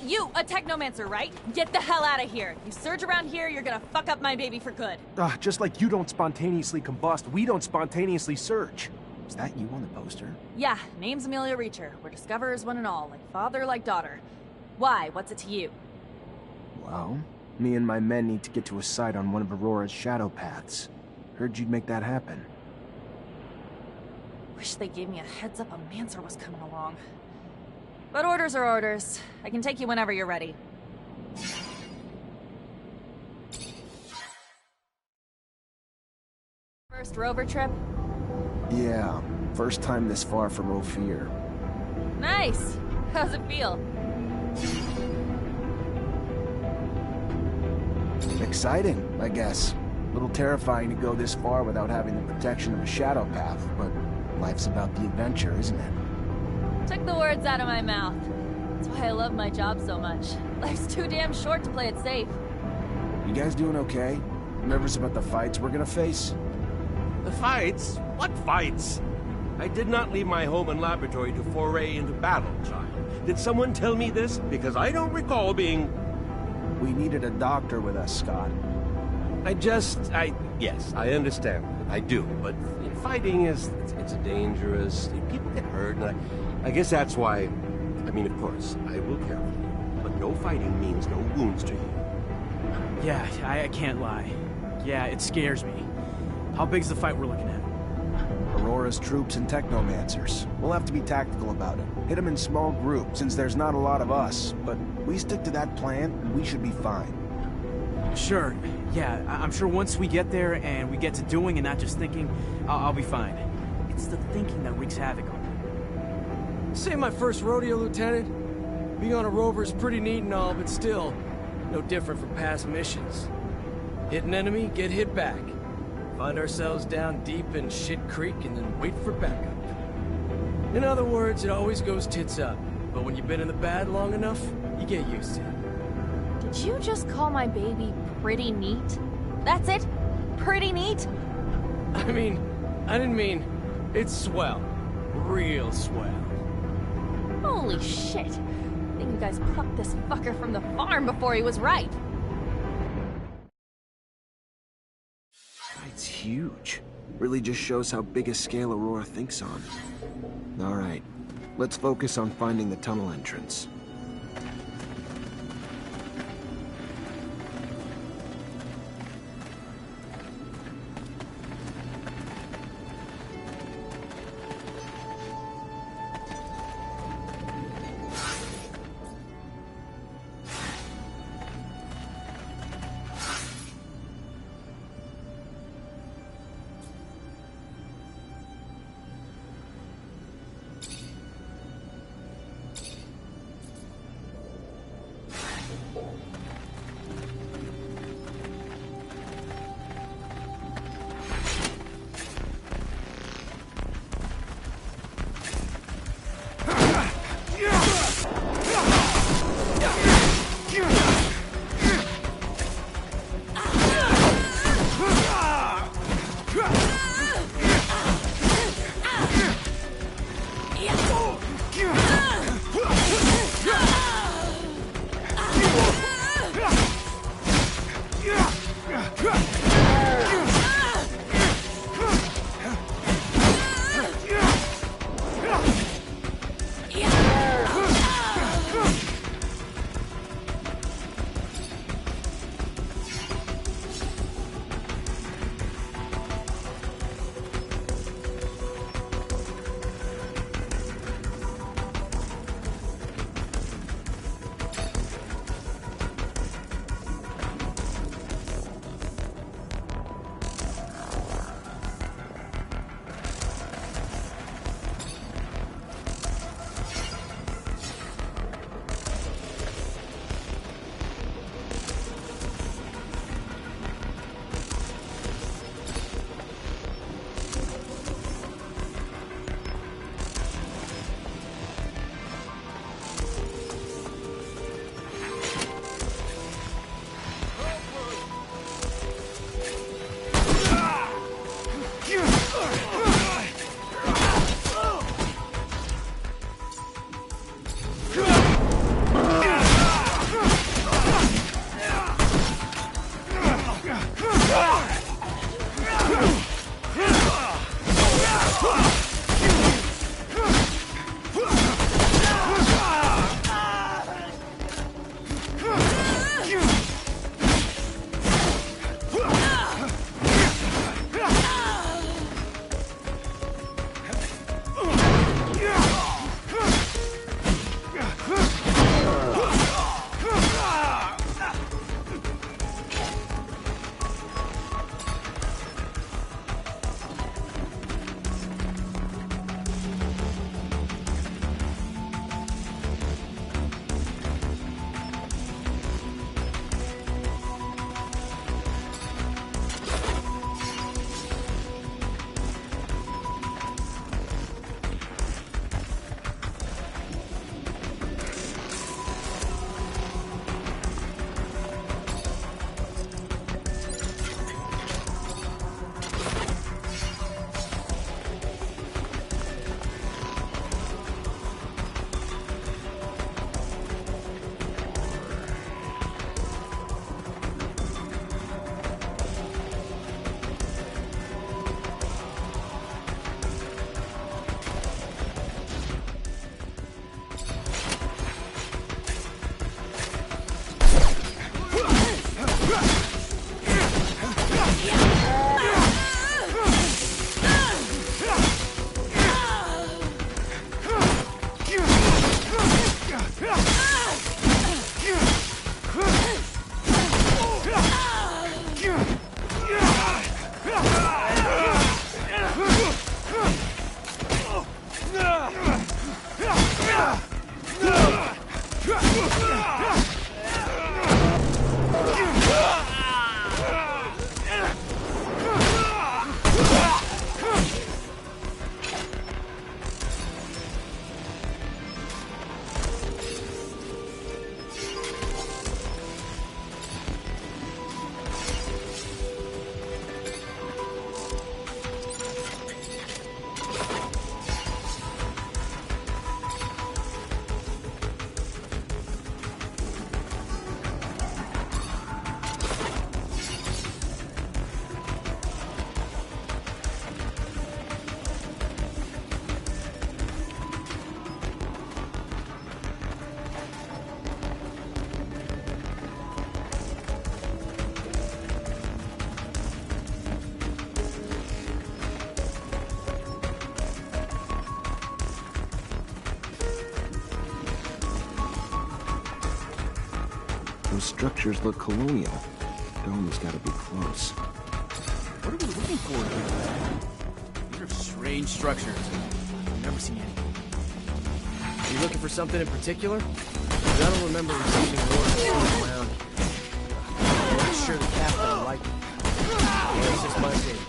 you a Technomancer, right? Get the hell out of here. You surge around here, you're gonna fuck up my baby for good. Just like you don't spontaneously combust, we don't spontaneously surge. Is that you on the poster? Yeah, name's Amelia Reacher. We're discoverers one and all, like father, like daughter. Why? What's it to you? Well, me and my men need to get to a site on one of Aurora's shadow paths. Heard you'd make that happen. Wish they gave me a heads up a Mancer was coming along. But orders are orders. I can take you whenever you're ready. First rover trip? Yeah, first time this far from Ophir. Nice! How's it feel? Exciting, I guess. A little terrifying to go this far without having the protection of a shadow path, but life's about the adventure, isn't it? Took the words out of my mouth. That's why I love my job so much. Life's too damn short to play it safe. You guys doing okay? Nervous about the fights we're gonna face? The fights? What fights? I did not leave my home and laboratory to foray into battle, child. Did someone tell me this? Because I don't recall being... We needed a doctor with us, Scott. Yes, I understand. I do, but fighting it's dangerous. People get hurt, and I guess that's why... I mean, of course, I will care for you, but no fighting means no wounds to you. Yeah, I can't lie. Yeah, it scares me. How big's the fight we're looking at? Aurora's troops and Technomancers. We'll have to be tactical about it. Hit them in small groups, since there's not a lot of us. But we stick to that plan, and we should be fine. Sure. Yeah, I'm sure once we get there and we get to doing and not just thinking, I'll be fine. It's the thinking that wreaks havoc on me. This ain't my first rodeo, Lieutenant. Being on a rover is pretty neat and all, but still, no different from past missions. Hit an enemy, get hit back. Find ourselves down deep in Shit Creek and then wait for backup. In other words, it always goes tits up. But when you've been in the bad long enough, you get used to it. Did you just call my baby pretty neat? That's it? Pretty neat? I didn't mean... It's swell. Real swell. Holy shit. I think you guys plucked this fucker from the farm before he was ripe. It's huge. Really just shows how big a scale Aurora thinks on. Alright, let's focus on finding the tunnel entrance. Those structures look colonial. Dome has got to be close. What are we looking for here? These are strange structures. I've never seen any. Are you looking for something in particular? 'Cause I don't remember receiving orders to move around. I'm not sure the captain will like it. That's just my opinion.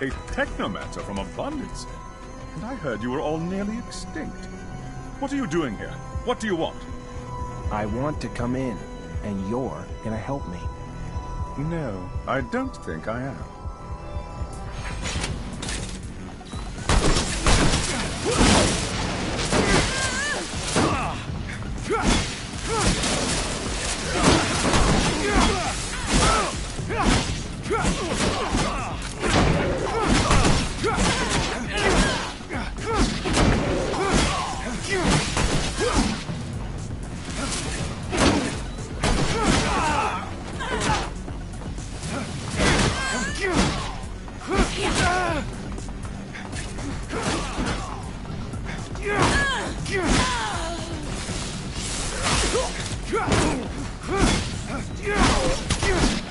A Technomancer from Abundance. And I heard you were all nearly extinct. What are you doing here? What do you want? I want to come in, and you're gonna help me. No, I don't think I am.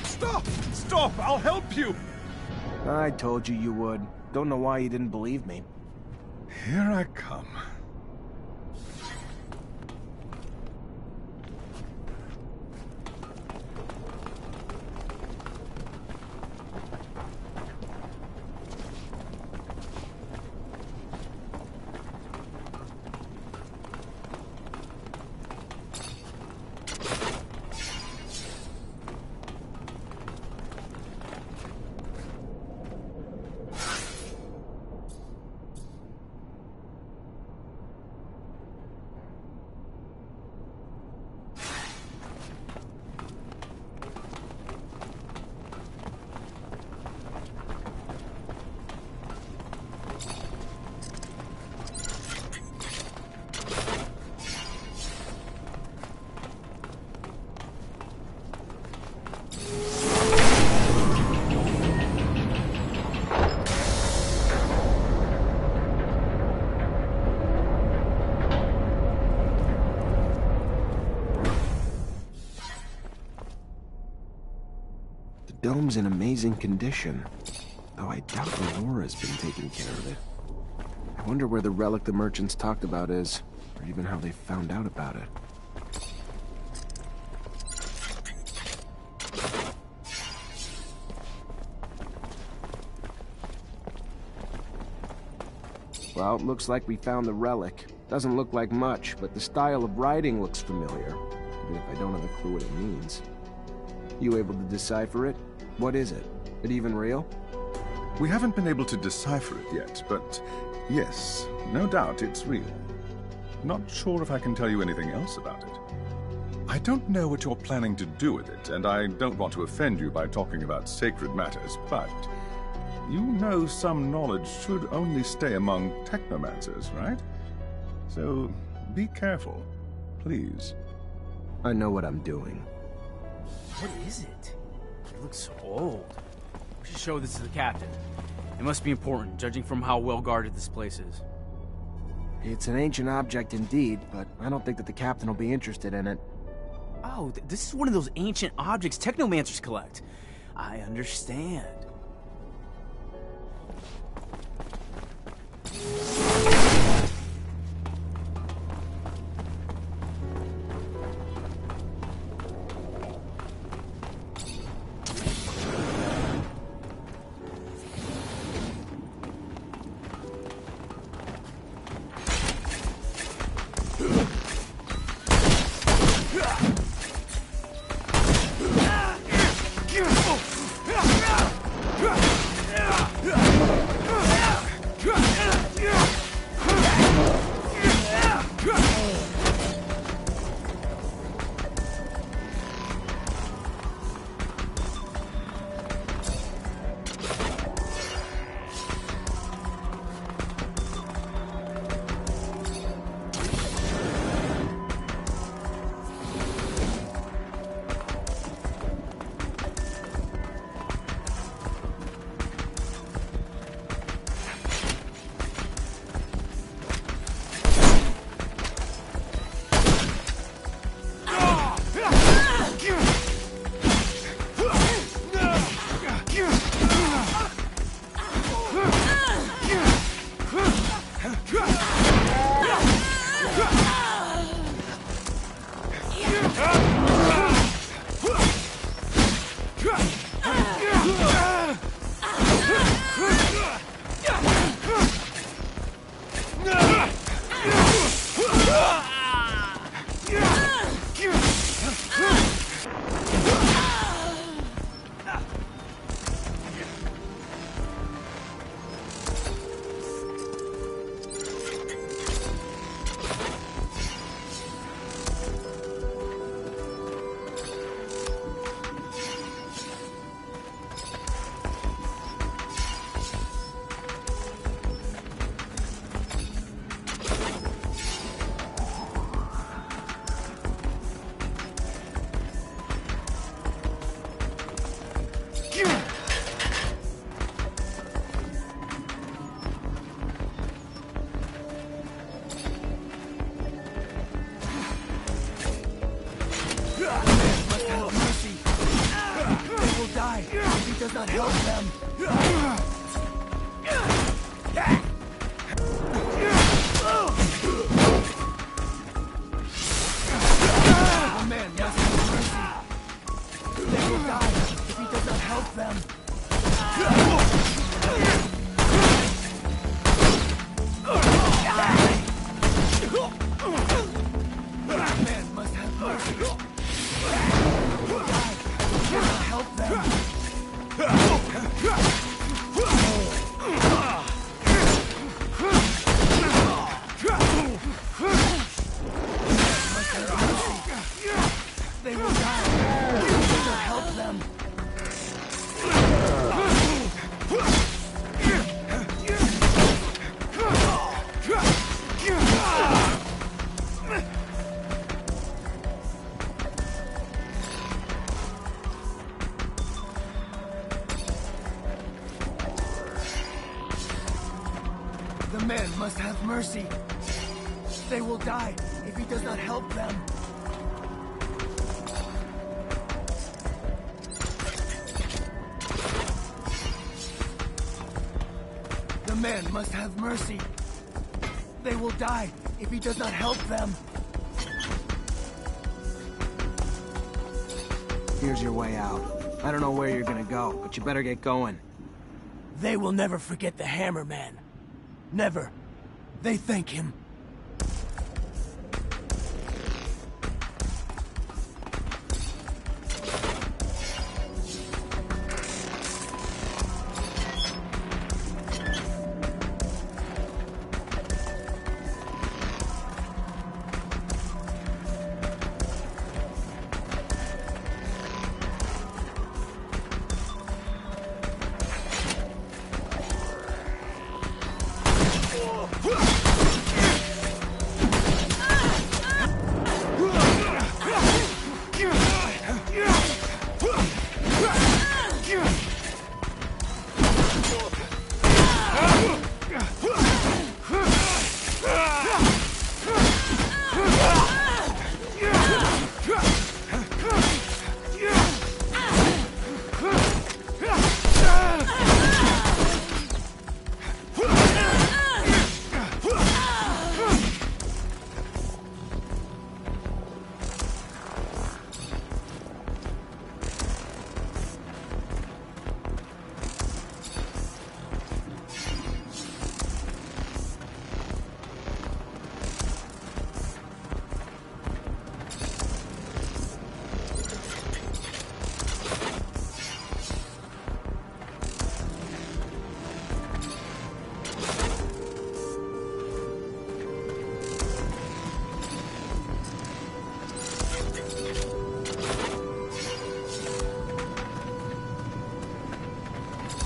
Stop! Stop! I'll help you! I told you you would. Don't know why you didn't believe me. Here I come. The dome's in amazing condition, though I doubt Aurora's been taking care of it. I wonder where the relic the merchants talked about is, or even how they found out about it. Well, looks like we found the relic. Doesn't look like much, but the style of writing looks familiar, even if I don't have a clue what it means. You able to decipher it? What is it? It even real? We haven't been able to decipher it yet, but yes, no doubt it's real. Not sure if I can tell you anything else about it. I don't know what you're planning to do with it, and I don't want to offend you by talking about sacred matters, but you know some knowledge should only stay among Technomancers, right? So be careful, please. I know what I'm doing. What is it? It looks so old. We should show this to the captain. It must be important, judging from how well guarded this place is. It's an ancient object indeed, but I don't think that the captain will be interested in it. Oh, this is one of those ancient objects Technomancers collect. I understand. Does not help them. A man must have mercy. They will die if he does not help them. A man must have mercy. They will die if he does not help them. They will die. We will help them. The man must have mercy. They will die if he does not help them. man must have mercy. They will die if he does not help them. Here's your way out. I don't know where you're gonna go, but you better get going. They will never forget the Hammer Man. Never. They thank him.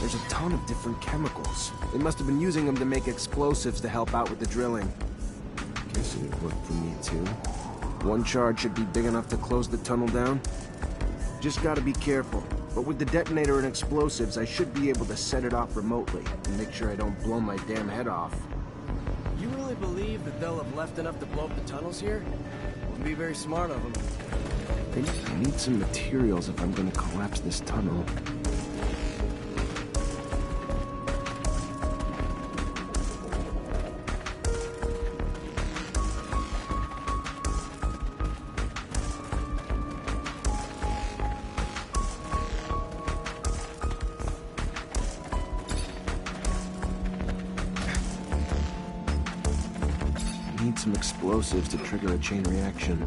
There's a ton of different chemicals. They must have been using them to make explosives to help out with the drilling. Guess it would work for me too. One charge should be big enough to close the tunnel down. Just gotta be careful. But with the detonator and explosives, I should be able to set it off remotely and make sure I don't blow my damn head off. You really believe that they'll have left enough to blow up the tunnels here? Wouldn't be very smart of them. I need some materials if I'm gonna collapse this tunnel. Need some explosives to trigger a chain reaction.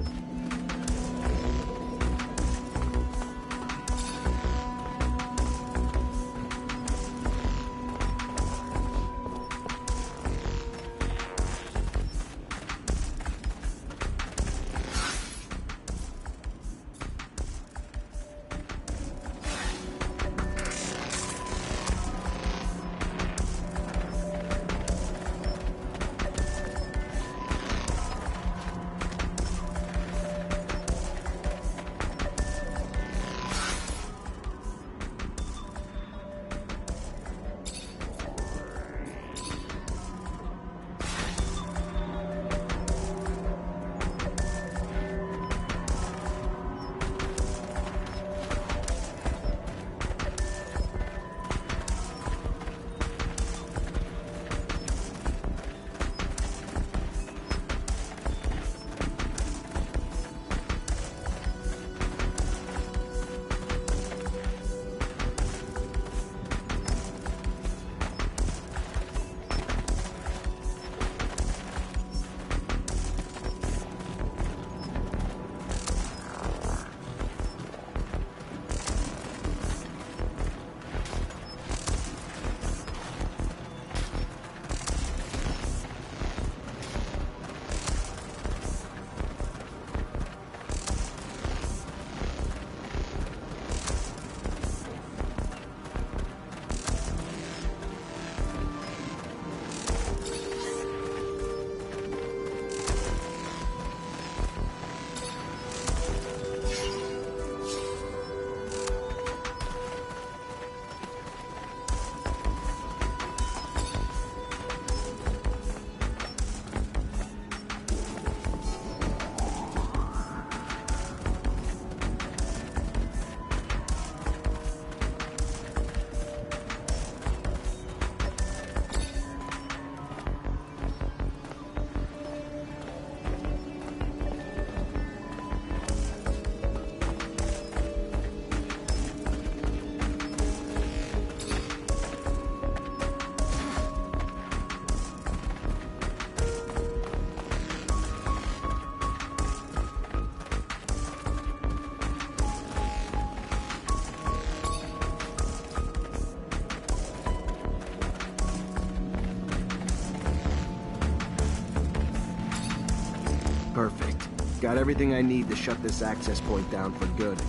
Got everything I need to shut this access point down for good.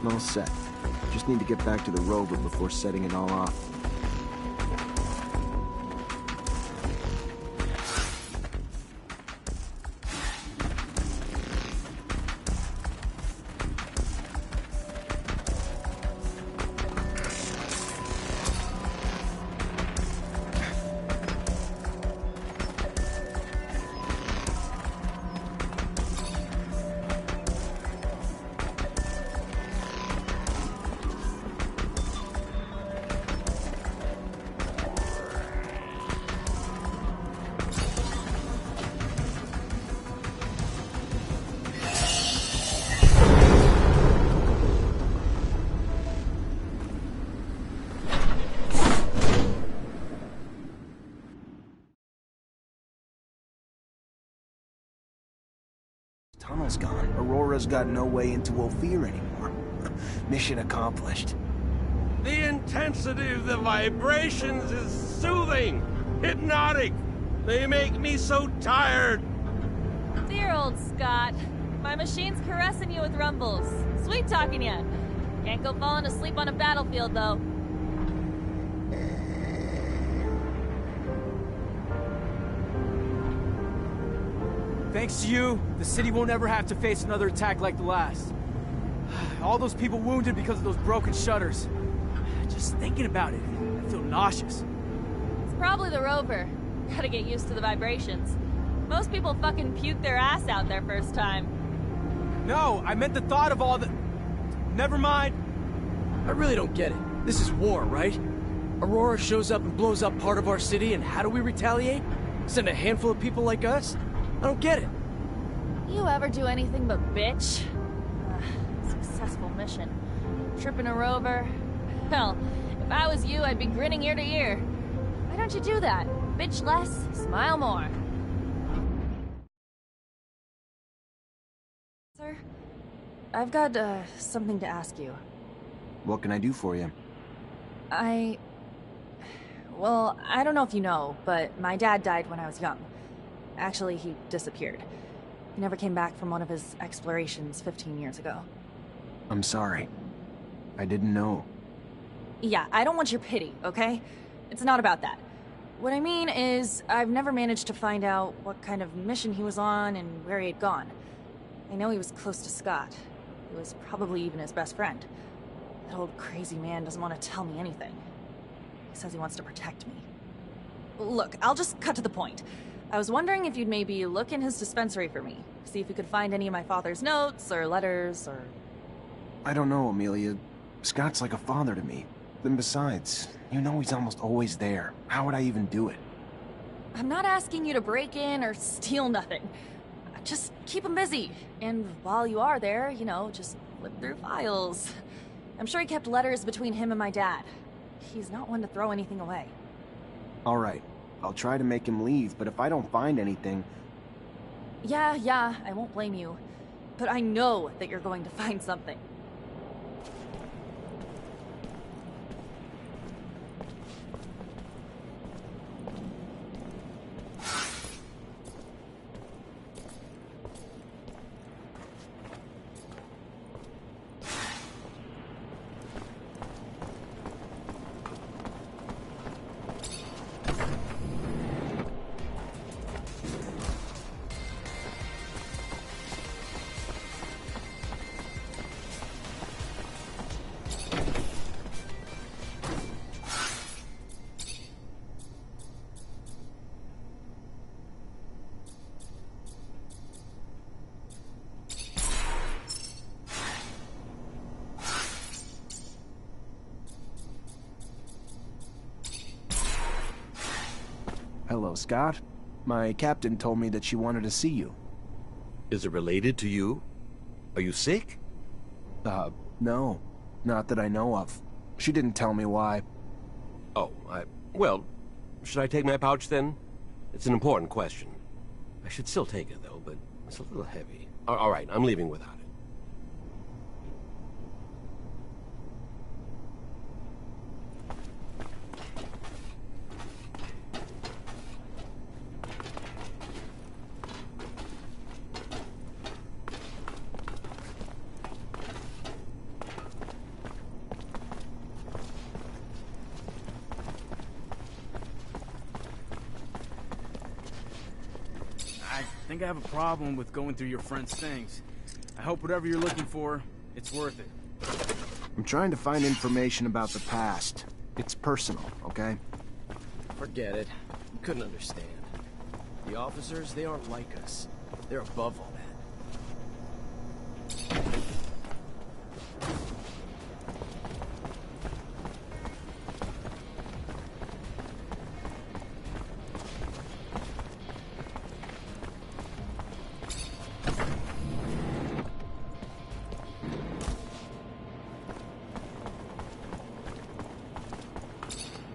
I'm all set. Just need to get back to the rover before setting it all off. Tunnel's gone. Aurora's got no way into Ophir anymore. Mission accomplished. The intensity of the vibrations is soothing, hypnotic. They make me so tired. Dear old Scott. My machine's caressing you with rumbles. Sweet talking you. Can't go falling asleep on a battlefield, though. Thanks to you, the city won't ever have to face another attack like the last. All those people wounded because of those broken shutters. Just thinking about it, I feel nauseous. It's probably the rover. Gotta get used to the vibrations. Most people fucking puke their ass out their first time. No, I meant the thought of all the... Never mind. I really don't get it. This is war, right? Aurora shows up and blows up part of our city, and how do we retaliate? Send a handful of people like us? I don't get it. You ever do anything but bitch? Successful mission. Tripping a rover. Hell, if I was you, I'd be grinning ear to ear. Why don't you do that? Bitch less, smile more. Sir, I've got, something to ask you. What can I do for you? Well, I don't know if you know, but my dad died when I was young. Actually, he disappeared. He never came back from one of his explorations 15 years ago. I'm sorry. I didn't know. Yeah, I don't want your pity, okay? It's not about that. What I mean is, I've never managed to find out what kind of mission he was on and where he had gone. I know he was close to Scott. He was probably even his best friend. That old crazy man doesn't want to tell me anything. He says he wants to protect me. Look, I'll just cut to the point. I was wondering if you'd maybe look in his dispensary for me. See if you could find any of my father's notes, or letters, or... I don't know, Amelia. Scott's like a father to me. Then besides, you know he's almost always there. How would I even do it? I'm not asking you to break in or steal nothing. Just keep him busy. And while you are there, you know, just flip through files. I'm sure he kept letters between him and my dad. He's not one to throw anything away. All right. I'll try to make him leave, but if I don't find anything... Yeah, I won't blame you. But I know that you're going to find something. Hello, Scott. My captain told me that she wanted to see you. Is it related to you? Are you sick? No. Not that I know of. She didn't tell me why. Oh, well, should I take my pouch then? It's an important question. I should still take it, though, but it's a little heavy. All right, I'm leaving without it. think I have a problem with going through your friend's things. I hope whatever you're looking for, it's worth it. I'm trying to find information about the past. It's personal, okay? Forget it. You couldn't understand. The officers, they aren't like us. They're above all that.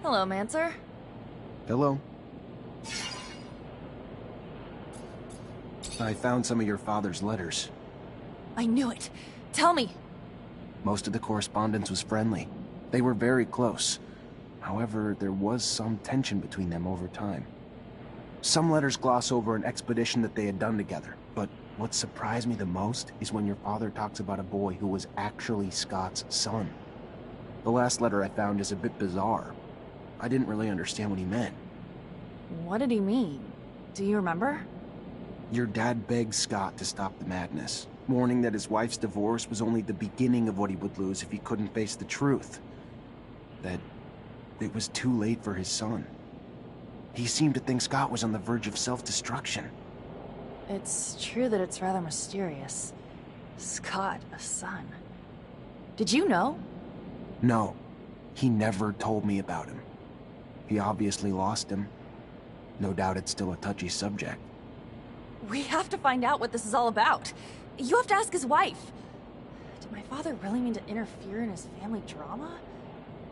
Hello, Mancer. Hello? I found some of your father's letters. I knew it. Tell me. Most of the correspondence was friendly. They were very close. However, there was some tension between them over time. Some letters gloss over an expedition that they had done together, but what surprised me the most is when your father talks about a boy who was actually Scott's son. The last letter I found is a bit bizarre. I didn't really understand what he meant. What did he mean? Do you remember? Your dad begged Scott to stop the madness, warning that his wife's divorce was only the beginning of what he would lose if he couldn't face the truth. That it was too late for his son. He seemed to think Scott was on the verge of self-destruction. It's true that it's rather mysterious. Scott, a son. Did you know? No, he never told me about him. He obviously lost him. No doubt it's still a touchy subject. We have to find out what this is all about. You have to ask his wife. Did my father really mean to interfere in his family drama?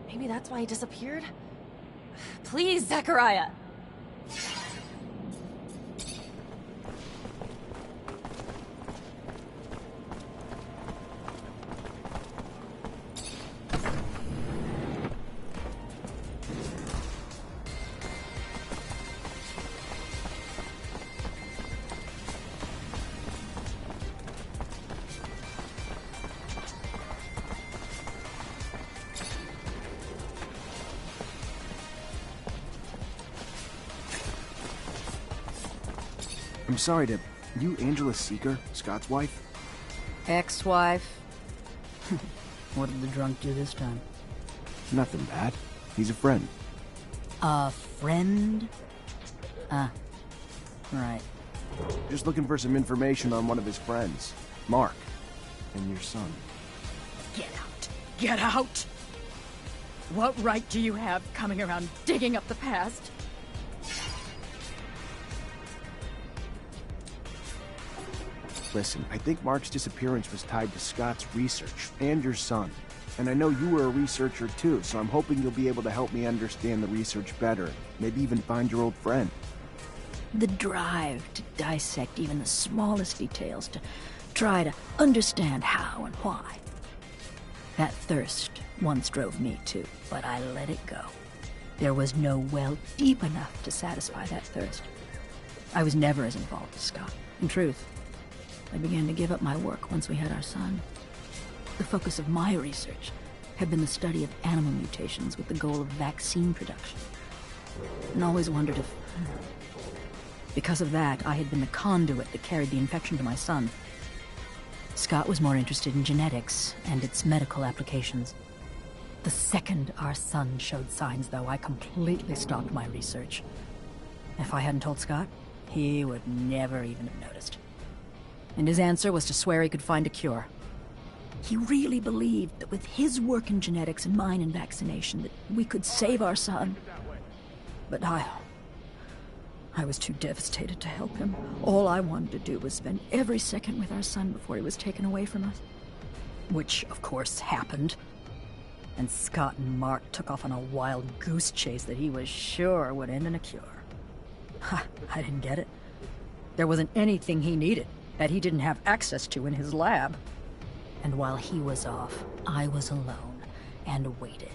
Maybe that's why he disappeared? Please, Zachariah! I'm sorry to... You Angela Seeker, Scott's wife? Ex-wife? What did the drunk do this time? Nothing bad. He's a friend. A friend? Right. Just looking for some information on one of his friends. Mark. And your son. Get out! Get out! What right do you have coming around digging up the past? Listen, I think Mark's disappearance was tied to Scott's research, and your son. And I know you were a researcher too, so I'm hoping you'll be able to help me understand the research better. Maybe even find your old friend. The drive to dissect even the smallest details, to try to understand how and why. That thirst once drove me too, but I let it go. There was no well deep enough to satisfy that thirst. I was never as involved as Scott. In truth, I began to give up my work once we had our son. The focus of my research had been the study of animal mutations with the goal of vaccine production. And always wondered if... Because of that, I had been the conduit that carried the infection to my son. Scott was more interested in genetics and its medical applications. The second our son showed signs, though, I completely stopped my research. If I hadn't told Scott, he would never even have noticed. And his answer was to swear he could find a cure. He really believed that with his work in genetics and mine in vaccination, that we could save our son. But I was too devastated to help him. All I wanted to do was spend every second with our son before he was taken away from us. Which, of course, happened. And Scott and Mark took off on a wild goose chase that he was sure would end in a cure. I didn't get it. There wasn't anything he needed that he didn't have access to in his lab. And while he was off, I was alone, and waited,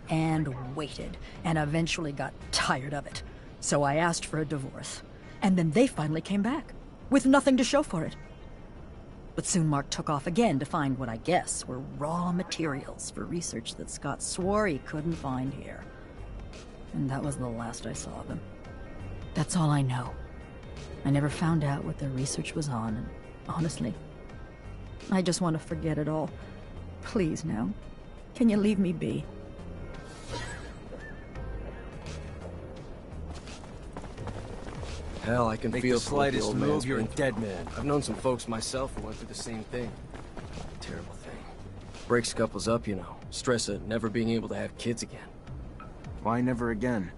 and waited, and eventually got tired of it. So I asked for a divorce, and then they finally came back, with nothing to show for it. But soon Mark took off again to find what I guess were raw materials for research that Scott swore he couldn't find here. And that was the last I saw of him. That's all I know. I never found out what their research was on, and honestly, I just want to forget it all. Please now, can you leave me be? Hell, I can Make feel the slightest old move, man's you're a been dead through. man. I've known some folks myself who went through the same thing. Terrible thing. Breaks couples up, you know. Stress of never being able to have kids again. Why never again?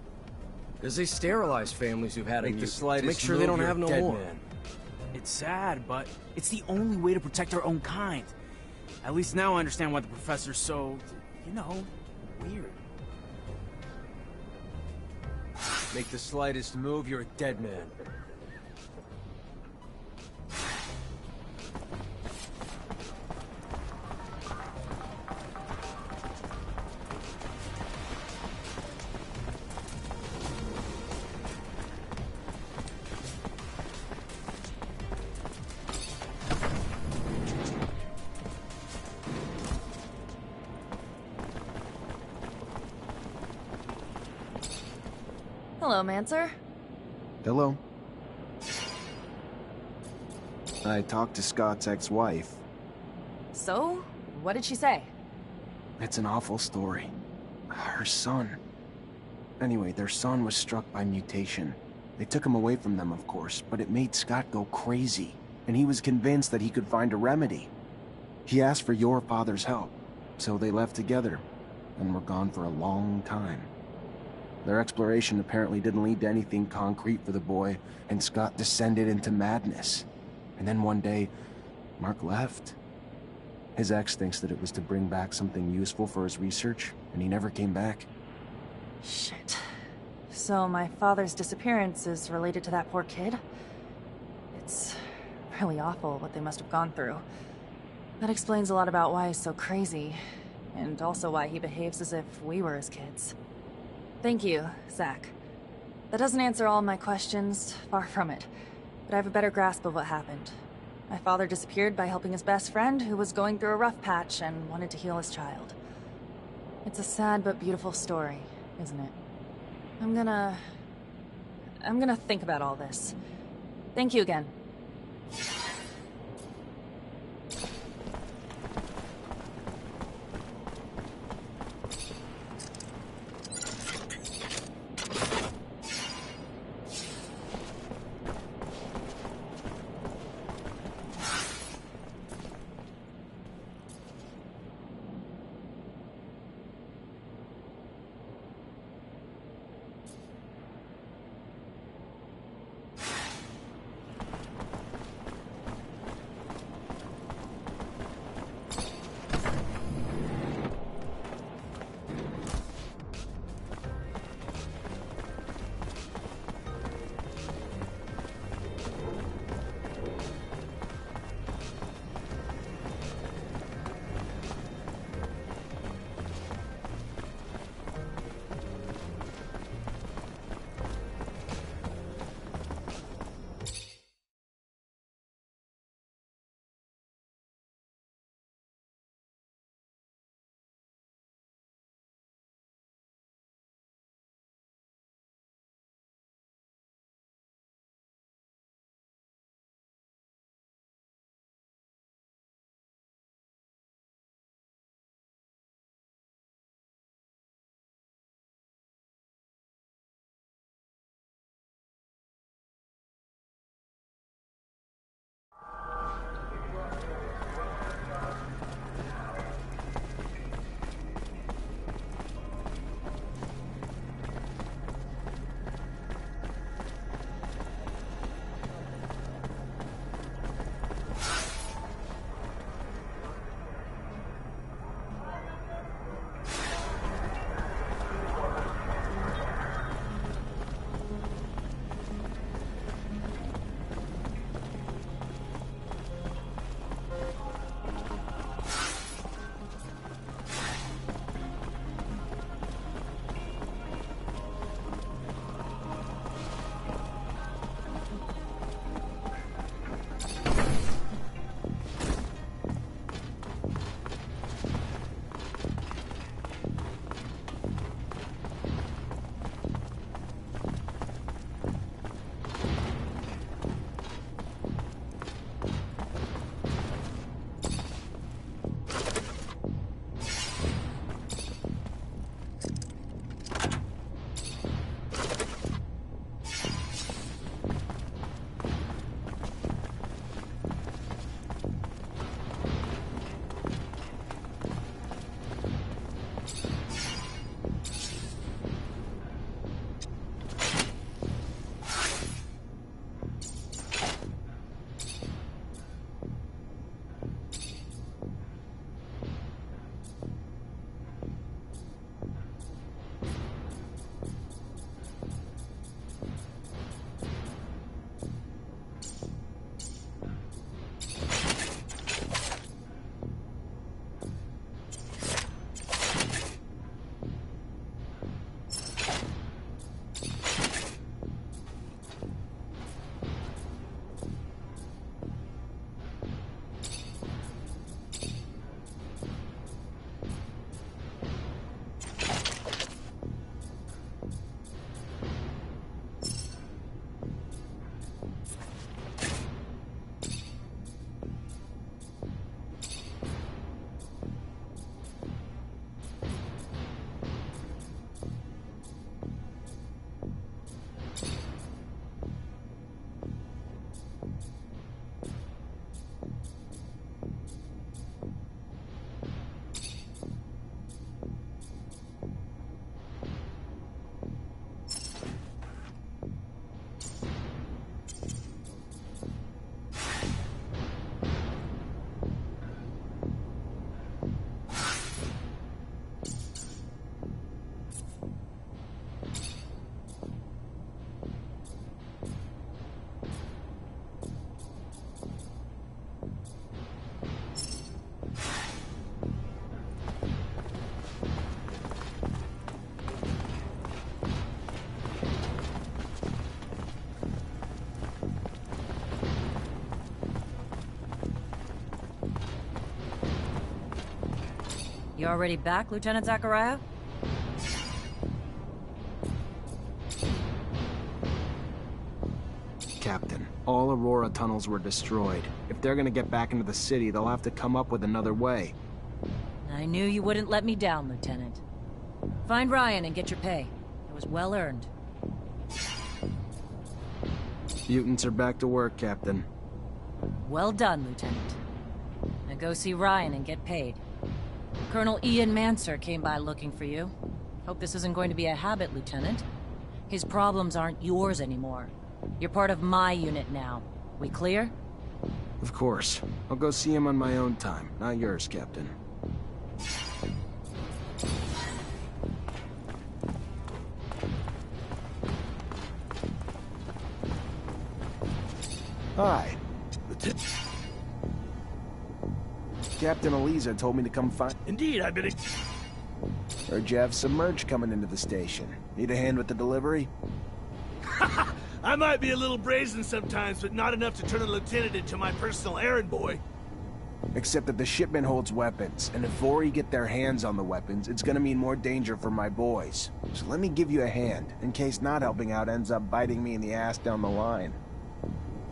Because they sterilize families who've had a Make the mutant to slightest make sure move, they don't you're have a no dead more. man. It's sad, but it's the only way to protect our own kind. At least now I understand why the professor's so, you know, weird. Make the slightest move, you're a dead man. Hello, Mancer. Hello? I talked to Scott's ex-wife. So, what did she say? It's an awful story. Her son. Anyway, their son was struck by mutation. They took him away from them, of course, but it made Scott go crazy, and he was convinced that he could find a remedy. He asked for your father's help, so they left together, and were gone for a long time. Their exploration apparently didn't lead to anything concrete for the boy, and Scott descended into madness. And then one day, Mark left. His ex thinks that it was to bring back something useful for his research, and he never came back. Shit. So my father's disappearance is related to that poor kid? It's really awful what they must have gone through. That explains a lot about why he's so crazy, and also why he behaves as if we were his kids. Thank you, Zach. That doesn't answer all my questions, far from it, but I have a better grasp of what happened. My father disappeared by helping his best friend, who was going through a rough patch and wanted to heal his child. It's a sad but beautiful story, isn't it? I'm gonna think about all this. Thank you again. already back, Lieutenant Zachariah? Captain, all Aurora tunnels were destroyed. If they're gonna get back into the city, they'll have to come up with another way. I knew you wouldn't let me down, Lieutenant. Find Ryan and get your pay. It was well earned. Mutants are back to work, Captain. Well done, Lieutenant. Now go see Ryan and get paid. Colonel Ian Mancer came by looking for you. Hope this isn't going to be a habit, Lieutenant. His problems aren't yours anymore. You're part of my unit now. We clear? Of course. I'll go see him on my own time, not yours, Captain. Hi. Captain Eliza told me to come find... Indeed, I've been... Heard you have some merch coming into the station. Need a hand with the delivery? I might be a little brazen sometimes, but not enough to turn a lieutenant into my personal errand boy. Except that the shipment holds weapons, and if Vori get their hands on the weapons, it's gonna mean more danger for my boys. So let me give you a hand, in case not helping out ends up biting me in the ass down the line.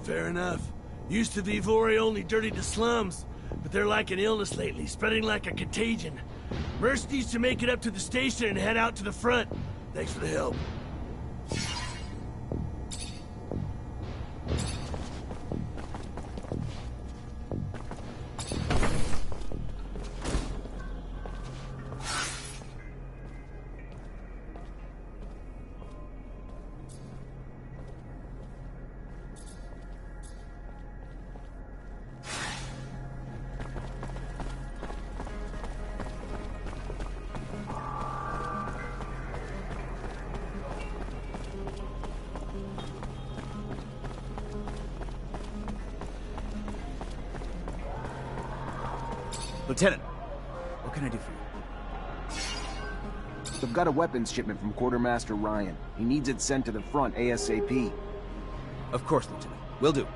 Fair enough. Used to be Vori only dirty to slums, but they're like an illness lately, spreading like a contagion. Merce needs to make it up to the station and head out to the front. Thanks for the help. Lieutenant, what can I do for you? I've got a weapons shipment from Quartermaster Ryan. He needs it sent to the front ASAP. Of course, Lieutenant. Will do.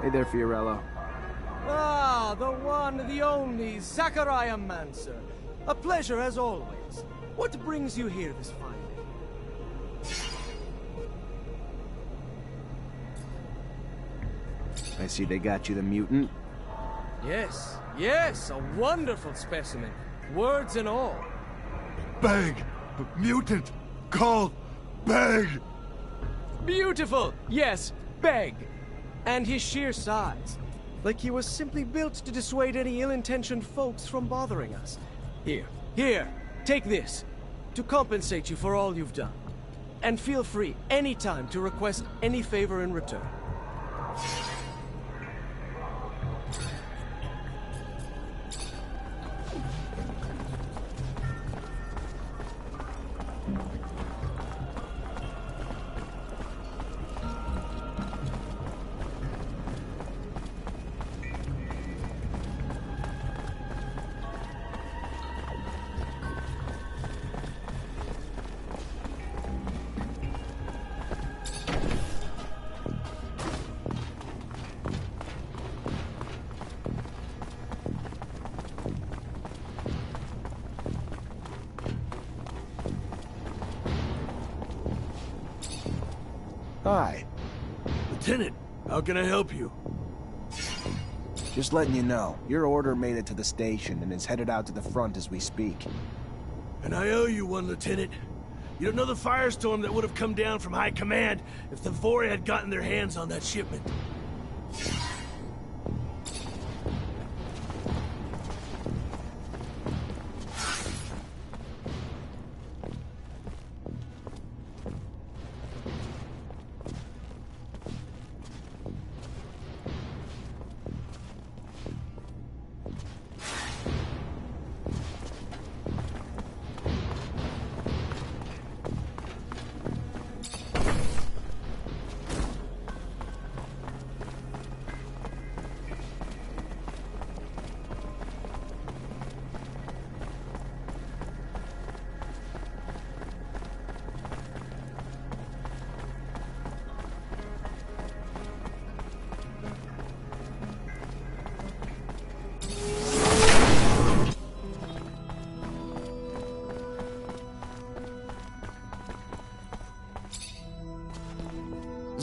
Hey there, Fiorello. Ah, the one, the only, Zachariah Mancer. A pleasure as always. What brings you here this fine day? I see they got you the mutant. Yes, yes, a wonderful specimen. Words and all. Beg! Mutant! Call! Beg! Beautiful! Yes, beg! And his sheer size. Like he was simply built to dissuade any ill-intentioned folks from bothering us. Here, take this. To compensate you for all you've done. And feel free anytime to request any favor in return. Hi. Lieutenant, how can I help you? Just letting you know, your order made it to the station and is headed out to the front as we speak. And I owe you one, Lieutenant. You don't know the firestorm that would have come down from High Command if the Vori had gotten their hands on that shipment.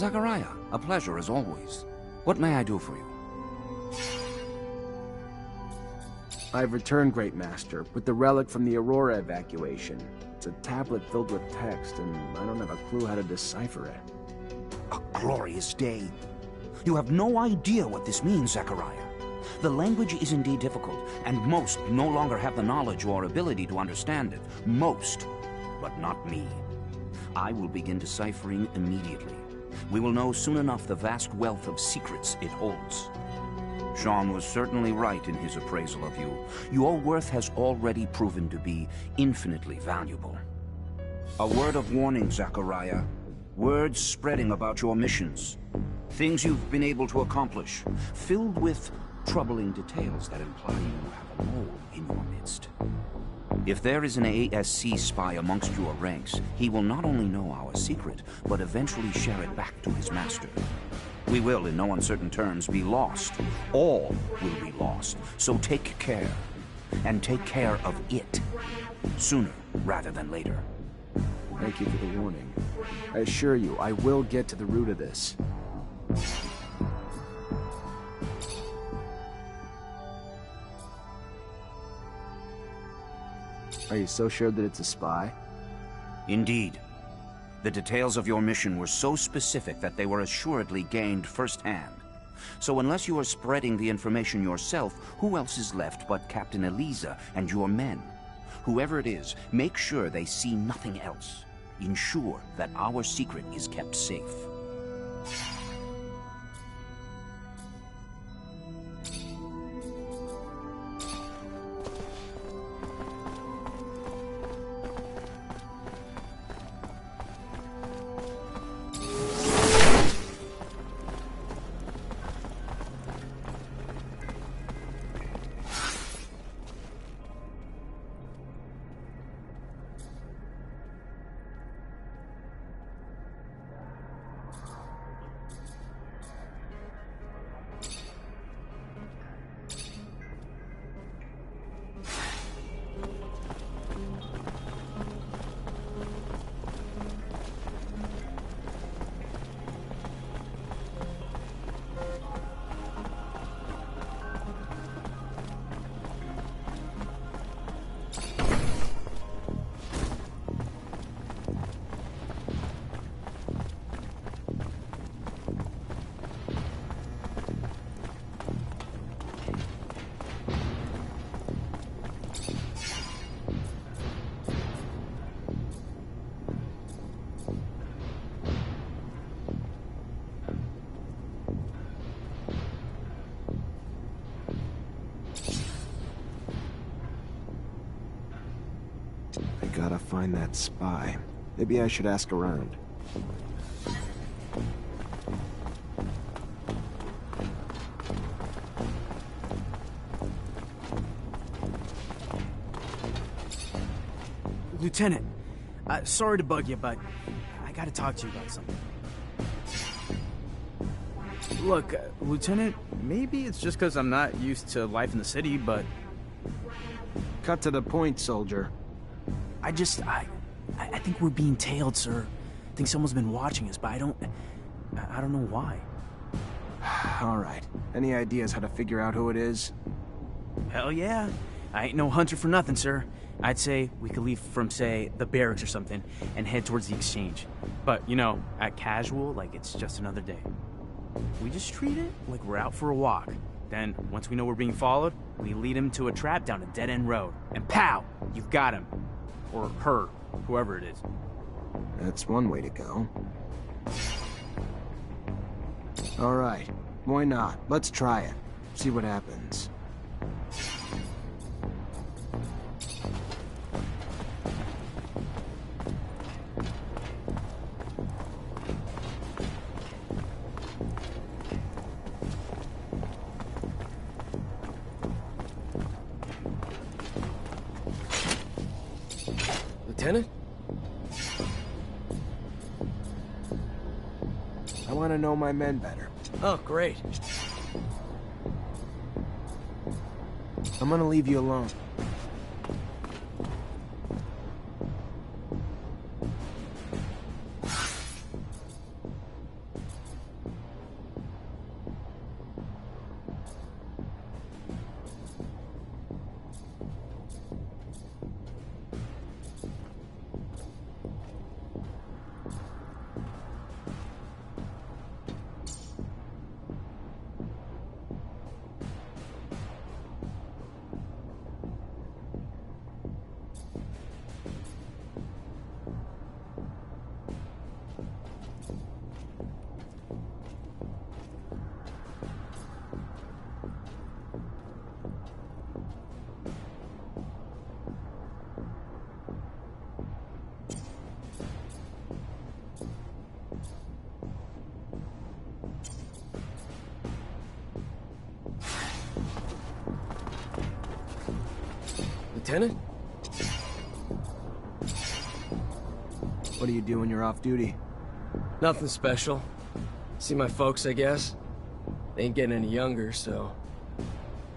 Zachariah, a pleasure as always. What may I do for you? I've returned, Great Master, with the relic from the Aurora evacuation. It's a tablet filled with text, and I don't have a clue how to decipher it. A glorious day. You have no idea what this means, Zachariah. The language is indeed difficult, and most no longer have the knowledge or ability to understand it. Most, but not me. I will begin deciphering immediately. We will know soon enough the vast wealth of secrets it holds. Sean was certainly right in his appraisal of you. Your worth has already proven to be infinitely valuable. A word of warning, Zachariah. Words spreading about your missions. Things you've been able to accomplish, filled with troubling details that imply you have a mole in your midst. If there is an ASC spy amongst your ranks, he will not only know our secret, but eventually share it back to his master. We will, in no uncertain terms, be lost. All will be lost. So take care. And take care of it. Sooner rather than later. Thank you for the warning. I assure you, I will get to the root of this. Are you so sure that it's a spy? Indeed. The details of your mission were so specific that they were assuredly gained firsthand. So unless you are spreading the information yourself, who else is left but Captain Eliza and your men? Whoever it is, make sure they see nothing else. Ensure that our secret is kept safe. Gotta find that spy. Maybe I should ask around. Lieutenant, sorry to bug you, but I gotta talk to you about something. Look, Lieutenant, maybe it's just because I'm not used to life in the city, but... Cut to the point, soldier. I think we're being tailed, sir. I think someone's been watching us, but I don't know why. All right. Any ideas how to figure out who it is? Hell yeah. I ain't no hunter for nothing, sir. I'd say we could leave from, say, the barracks or something and head towards the exchange. But, you know, at casual, like it's just another day. We just treat it like we're out for a walk. Then, once we know we're being followed, we lead him to a trap down a dead-end road. And pow! You've got him. Or her. Whoever it is. That's one way to go. All right. Why not? Let's try it. See what happens. Lieutenant? I want to know my men better. Oh, great. I'm gonna leave you alone. Lieutenant? What do you do when you're off duty? Nothing special. See my folks, I guess. They ain't getting any younger, so...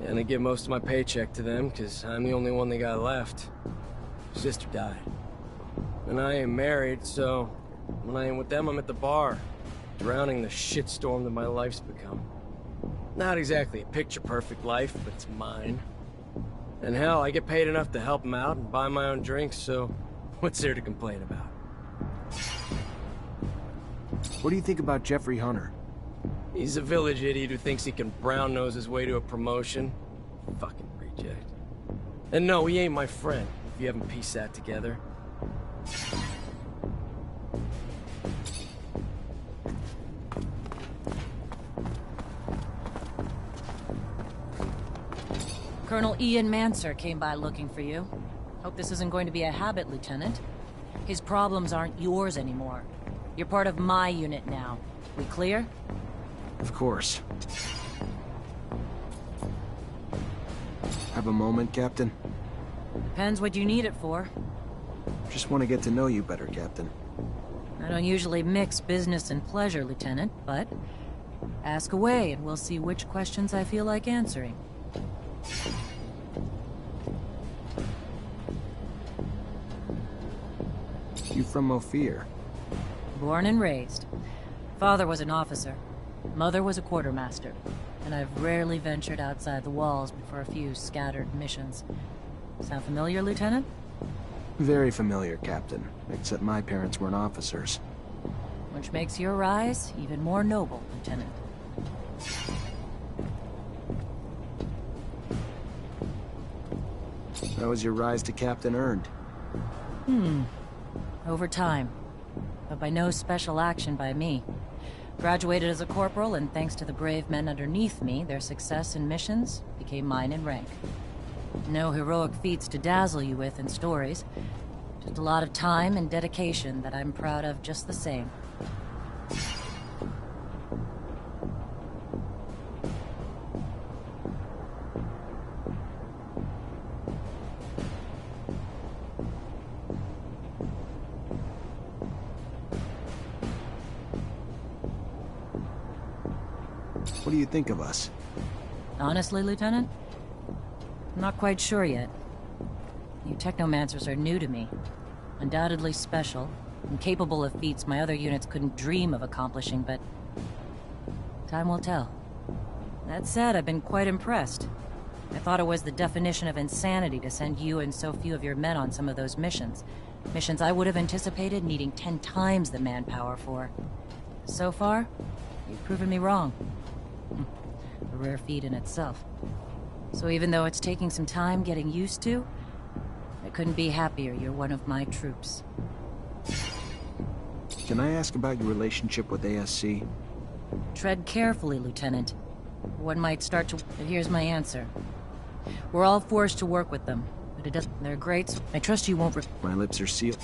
And I give most of my paycheck to them, because I'm the only one they got left. Sister died. And I ain't married, so... When I ain't with them, I'm at the bar, drowning the shitstorm that my life's become. Not exactly a picture-perfect life, but it's mine. And hell, I get paid enough to help them out and buy my own drinks, so... What's there to complain about? What do you think about Jeffrey Hunter? He's a village idiot who thinks he can brown-nose his way to a promotion. Fucking reject. And no, he ain't my friend, if you haven't pieced that together. Colonel Ian Mancer came by looking for you. Hope this isn't going to be a habit, Lieutenant. His problems aren't yours anymore. You're part of my unit now. We clear? Of course. Have a moment, Captain? Depends what you need it for. Just want to get to know you better, Captain. I don't usually mix business and pleasure, Lieutenant, but... ask away and we'll see which questions I feel like answering. You from Ophir? Born and raised. Father was an officer. Mother was a quartermaster. And I've rarely ventured outside the walls but for a few scattered missions. Sound familiar, Lieutenant? Very familiar, Captain. Except my parents weren't officers. Which makes your rise even more noble, Lieutenant. How was your rise to Captain earned? Over time. But by no special action by me. Graduated as a corporal, and thanks to the brave men underneath me, their success in missions became mine in rank. No heroic feats to dazzle you with in stories. Just a lot of time and dedication that I'm proud of just the same. What do you think of us? Honestly, Lieutenant? I'm not quite sure yet. You Technomancers are new to me. Undoubtedly special, and capable of feats my other units couldn't dream of accomplishing, but... time will tell. That said, I've been quite impressed. I thought it was the definition of insanity to send you and so few of your men on some of those missions. Missions I would have anticipated needing 10 times the manpower for. So far, you've proven me wrong. A rare feat in itself. So even though it's taking some time getting used to, I couldn't be happier you're one of my troops. Can I ask about your relationship with ASC? Tread carefully, Lieutenant. One might start to... But here's my answer. We're all forced to work with them, but it doesn't... They're great. I trust you won't... My lips are sealed.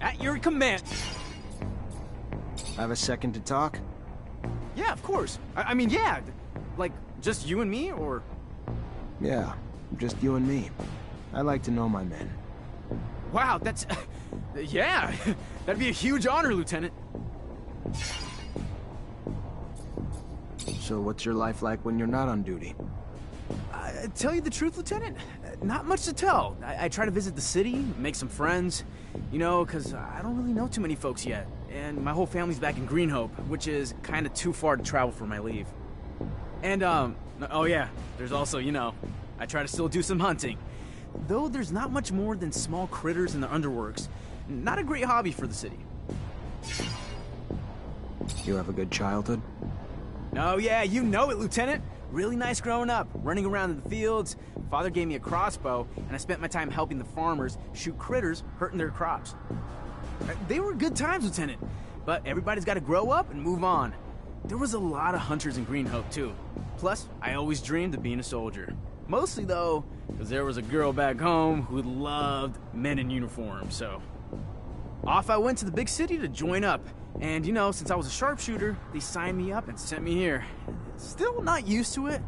At your command. Have a second to talk? Yeah, of course. I mean, yeah. Like, just you and me, or... Yeah, just you and me. I like to know my men. Wow, that's... yeah, that'd be a huge honor, Lieutenant. So what's your life like when you're not on duty? Tell you the truth, Lieutenant, not much to tell. I try to visit the city, make some friends, you know, because I don't really know too many folks yet. And my whole family's back in Greenhope, which is kind of too far to travel for my leave. And, oh yeah, there's also, you know, I try to still do some hunting. Though there's not much more than small critters in the underworks. Not a great hobby for the city. You have a good childhood? Oh yeah, you know it, Lieutenant. Really nice growing up, running around in the fields. Father gave me a crossbow, and I spent my time helping the farmers shoot critters hurting their crops. They were good times, Lieutenant, but everybody's got to grow up and move on. There was a lot of hunters in Greenhope, too. Plus, I always dreamed of being a soldier. Mostly, though, because there was a girl back home who loved men in uniform, so... off I went to the big city to join up. And you know, since I was a sharpshooter, they signed me up and sent me here. Still not used to it.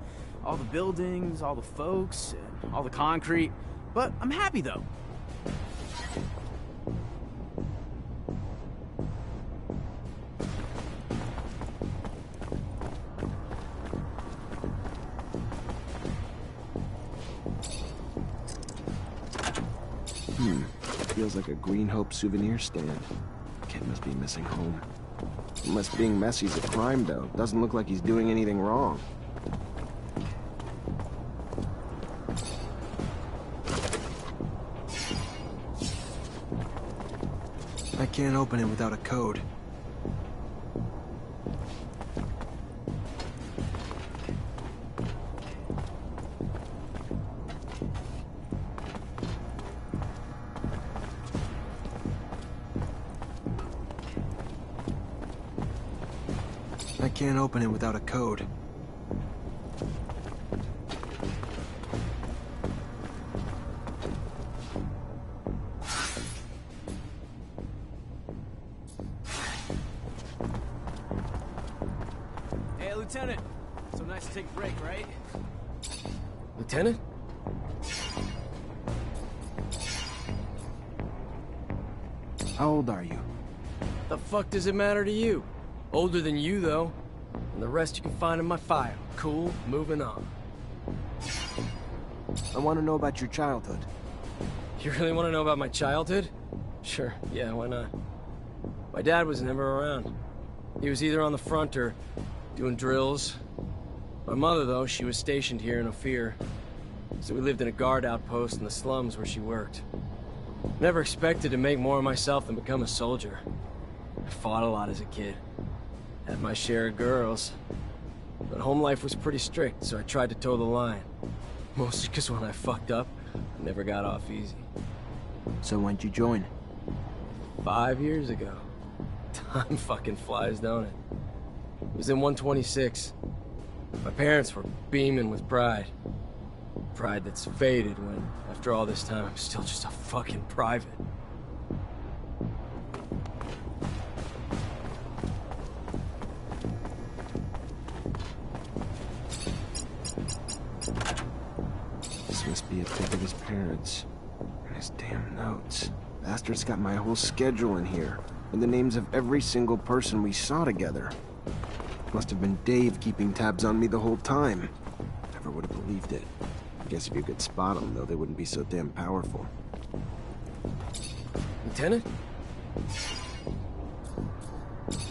All the buildings, all the folks, all the concrete. But I'm happy though. Feels like a Green Hope souvenir stand. Kid must be missing home. Unless being messy's a crime, though. Doesn't look like he's doing anything wrong. I can't open it without a code. I can't open it without a code. Hey, Lieutenant. So nice to take a break, right? Lieutenant? How old are you? The fuck does it matter to you? Older than you, though. And the rest you can find in my file. Cool, moving on. I want to know about your childhood. You really want to know about my childhood? Sure, yeah, why not? My dad was never around. He was either on the front or doing drills. My mother, though, she was stationed here in Ophir. So we lived in a guard outpost in the slums where she worked. Never expected to make more of myself than become a soldier. I fought a lot as a kid. Had my share of girls. But home life was pretty strict, so I tried to toe the line. Mostly because when I fucked up, I never got off easy. So when'd you join? 5 years ago. Time fucking flies, don't it? It was in 126. My parents were beaming with pride. Pride that's faded when, after all this time, I'm still just a fucking private. This must be a pic of his parents. And his damn notes. Bastard's got my whole schedule in here. And the names of every single person we saw together. Must have been Dave keeping tabs on me the whole time. Never would have believed it. I guess if you could spot them, though, they wouldn't be so damn powerful. Lieutenant?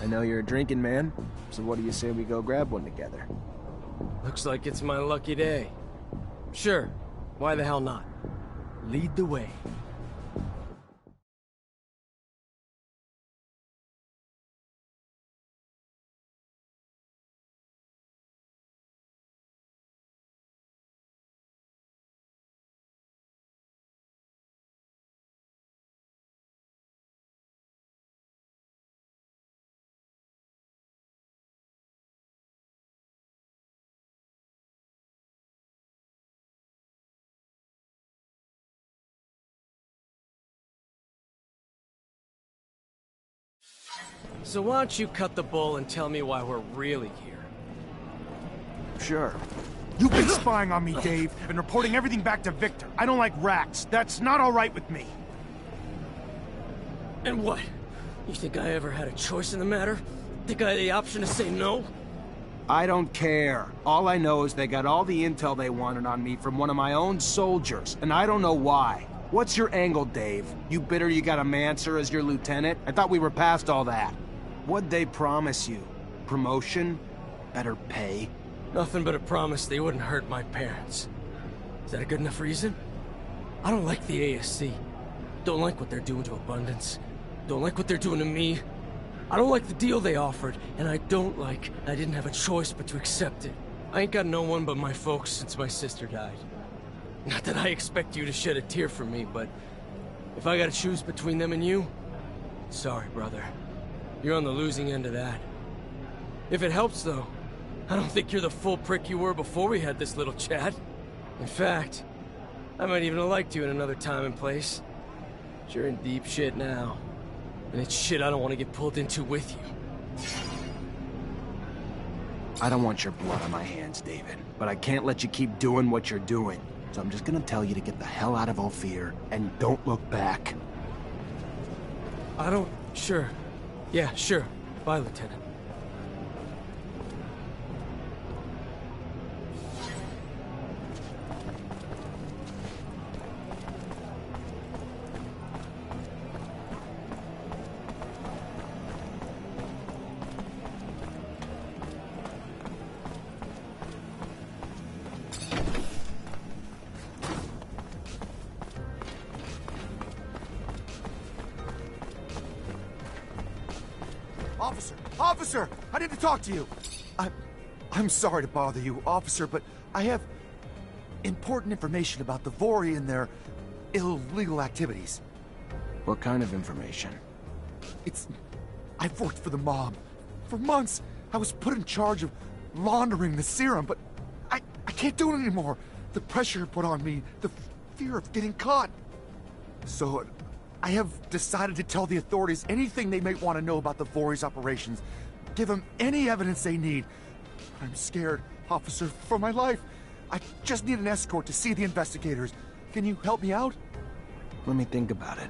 I know you're a drinking man, so what do you say we go grab one together? Looks like it's my lucky day. Sure, why the hell not? Lead the way. So why don't you cut the bull and tell me why we're really here? Sure. You've been spying on me, Dave, and reporting everything back to Victor. I don't like rats. That's not all right with me. And what? You think I ever had a choice in the matter? Think I had the option to say no? I don't care. All I know is they got all the intel they wanted on me from one of my own soldiers, and I don't know why. What's your angle, Dave? You bitter you got a Mancer as your lieutenant? I thought we were past all that. What'd they promise you? Promotion? Better pay? Nothing but a promise they wouldn't hurt my parents. Is that a good enough reason? I don't like the ASC. Don't like what they're doing to Abundance. Don't like what they're doing to me. I don't like the deal they offered, and I don't like I didn't have a choice but to accept it. I ain't got no one but my folks since my sister died. Not that I expect you to shed a tear for me, but if I gotta choose between them and you, sorry, brother. You're on the losing end of that. If it helps, though, I don't think you're the full prick you were before we had this little chat. In fact, I might even have liked you in another time and place. But you're in deep shit now. And it's shit I don't want to get pulled into with you. I don't want your blood on my hands, David, but I can't let you keep doing what you're doing. So I'm just gonna tell you to get the hell out of Ophir, and don't look back. I don't... Sure. Yeah, sure. Bye, Lieutenant. Officer! I need to talk to you! I'm sorry to bother you, officer, but I have important information about the Vori and their illegal activities. What kind of information? I've worked for the mob. For months, I was put in charge of laundering the serum, but I can't do it anymore. The pressure put on me, the fear of getting caught. So, I have decided to tell the authorities anything they may want to know about the Vori's operations. Give them any evidence they need. I'm scared, officer, for my life. I just need an escort to see the investigators. Can you help me out? Let me think about it.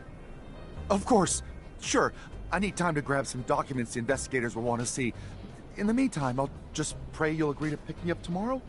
Of course. Sure. I need time to grab some documents the investigators will want to see. In the meantime, I'll just pray you'll agree to pick me up tomorrow?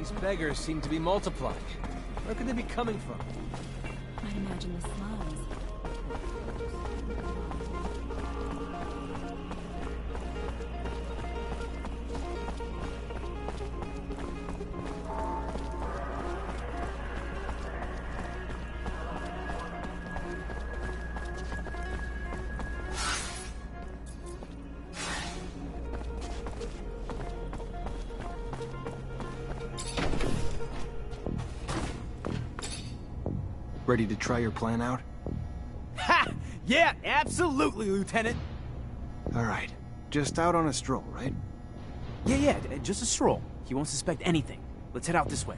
These beggars seem to be multiplying. Where could they be coming from? I'd imagine the slums. Ready to try your plan out? Ha! Yeah, absolutely, Lieutenant. All right. Just out on a stroll, right? Yeah, just a stroll. He won't suspect anything. Let's head out this way.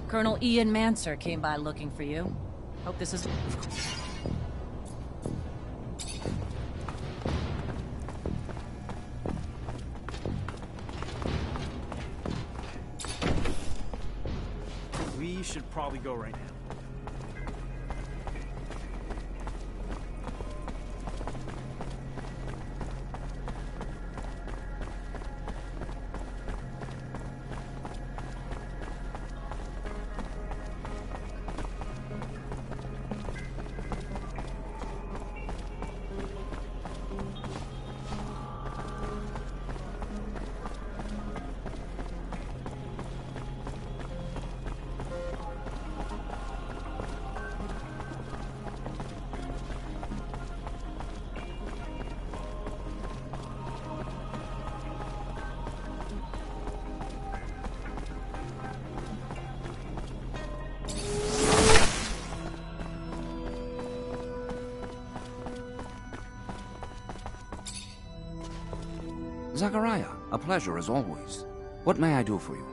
Colonel Ian Mancer came by looking for you. Hope this is... We should probably go right now. Zachariah, a pleasure as always. What may I do for you?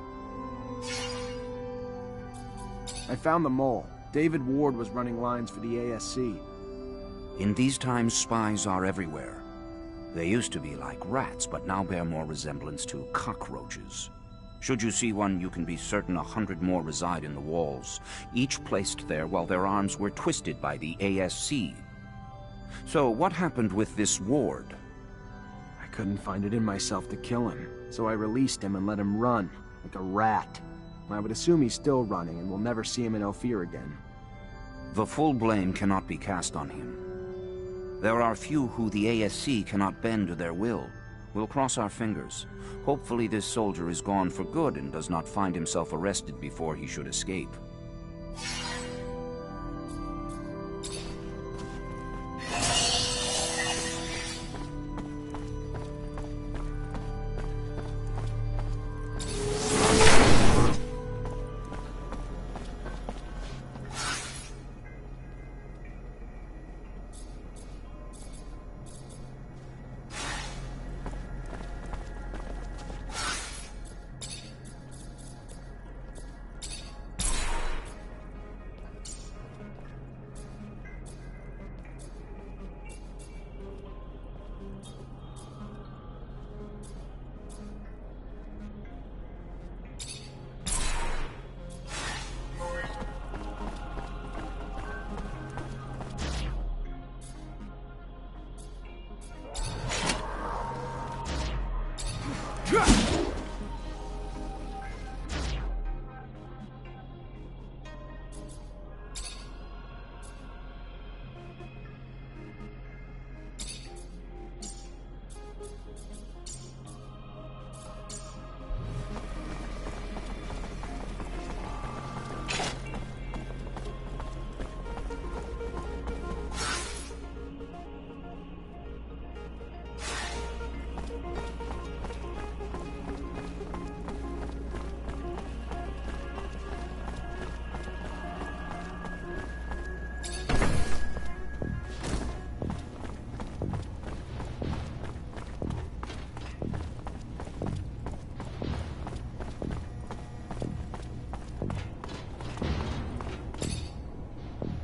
I found the mole. David Ward was running lines for the ASC. In these times, spies are everywhere. They used to be like rats, but now bear more resemblance to cockroaches. Should you see one, you can be certain 100 more reside in the walls, each placed there while their arms were twisted by the ASC. So what happened with this Ward? I couldn't find it in myself to kill him, so I released him and let him run, like a rat. I would assume he's still running, and we'll never see him in Ophir again. The full blame cannot be cast on him. There are few who the ASC cannot bend to their will. We'll cross our fingers. Hopefully this soldier is gone for good and does not find himself arrested before he should escape.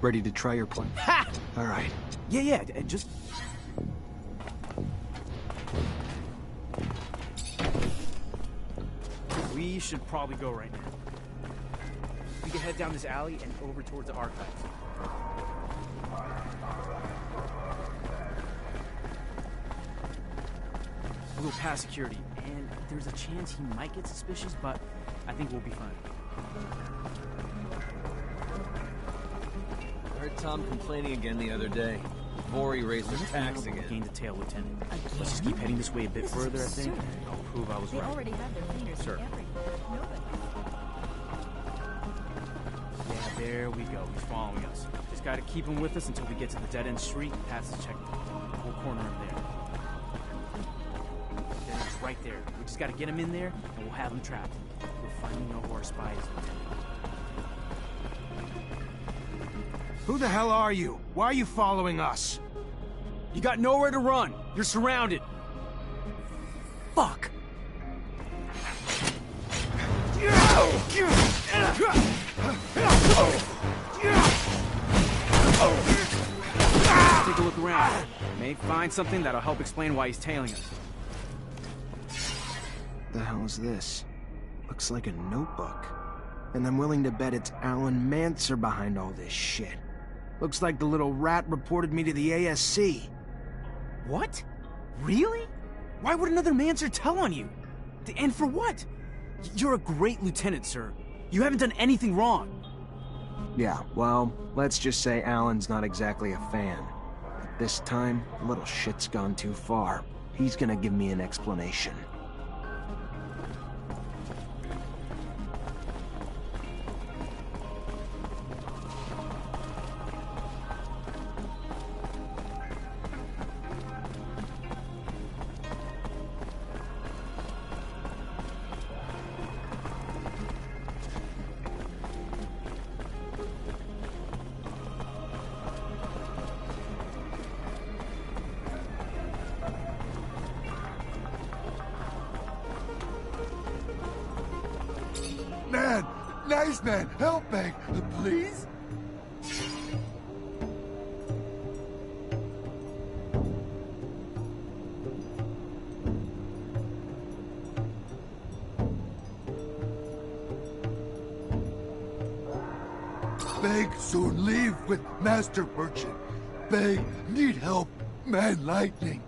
Ready to try your plan? Ha! All right. Yeah, just... We should probably go right now. We can head down this alley and over towards the archives. We'll pass security, and there's a chance he might get suspicious, but I think we'll be fine. I heard Tom complaining again the other day. Vori raised their tax again. Gained the tail, Lieutenant. Let's just keep heading this way a bit further, I think. I'll prove I was right. They already have their fingers Sir. in everything. Nobody. Yeah, there we go. He's following us. Just gotta keep him with us until we get to the dead-end street and pass the checkpoint. We'll corner him there. Dead-end's right there. We just gotta get him in there, and we'll have him trapped. We'll finally know who our spy is, Lieutenant. Who the hell are you? Why are you following us? You got nowhere to run. You're surrounded. Fuck. Take a look around. May find something that'll help explain why he's tailing us. The hell is this? Looks like a notebook. And I'm willing to bet it's Alan Mancer behind all this shit. Looks like the little rat reported me to the ASC. What? Really? Why would another Mancer tell on you? And for what? You're a great lieutenant, sir. You haven't done anything wrong. Yeah, well, let's just say Alan's not exactly a fan. This time, little shit's gone too far. He's gonna give me an explanation. Man, nice man, help me, please? Beg soon leave with Master Merchant. Beg need help, man lightning.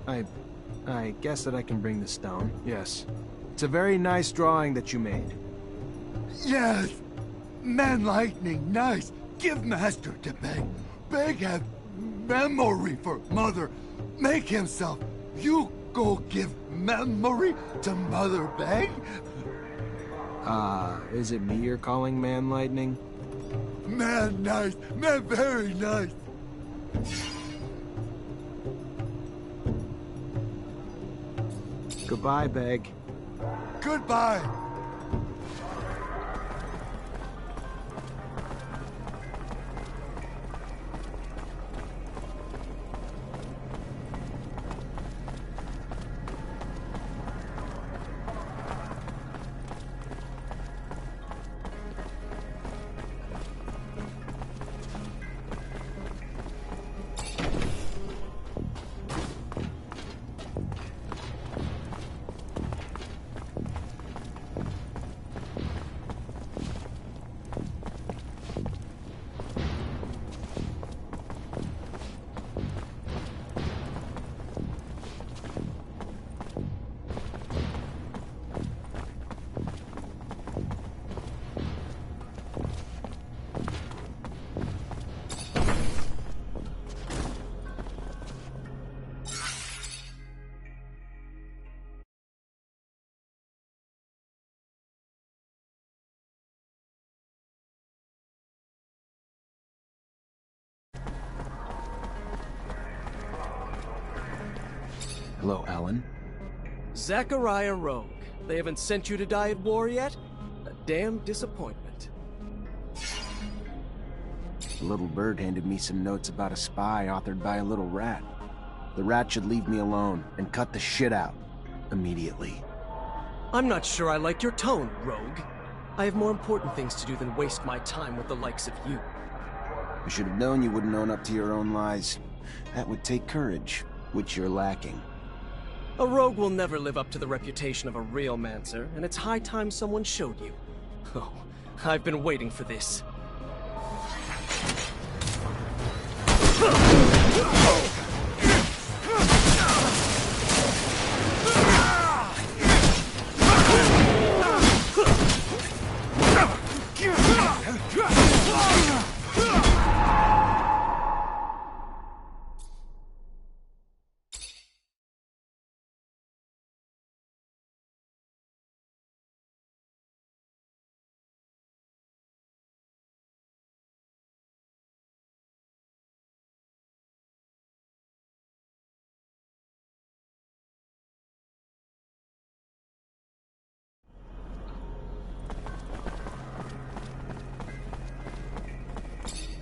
I guess that I can bring the stone, yes. It's a very nice drawing that you made. Yes, man lightning, nice. Give Master to Beg. Beg have memory for Mother. Make himself. You go give memory to Mother Beg? Is it me you're calling Man Lightning? Man nice, man very nice. Goodbye, Beg. Goodbye. Hello, Alan. Zachariah Rogue. They haven't sent you to die at war yet? A damn disappointment. The little bird handed me some notes about a spy authored by a little rat. The rat should leave me alone and cut the shit out. Immediately. I'm not sure I like your tone, Rogue. I have more important things to do than waste my time with the likes of you. I should have known you wouldn't own up to your own lies. That would take courage, which you're lacking. A rogue will never live up to the reputation of a real Mancer, and it's high time someone showed you. Oh, I've been waiting for this.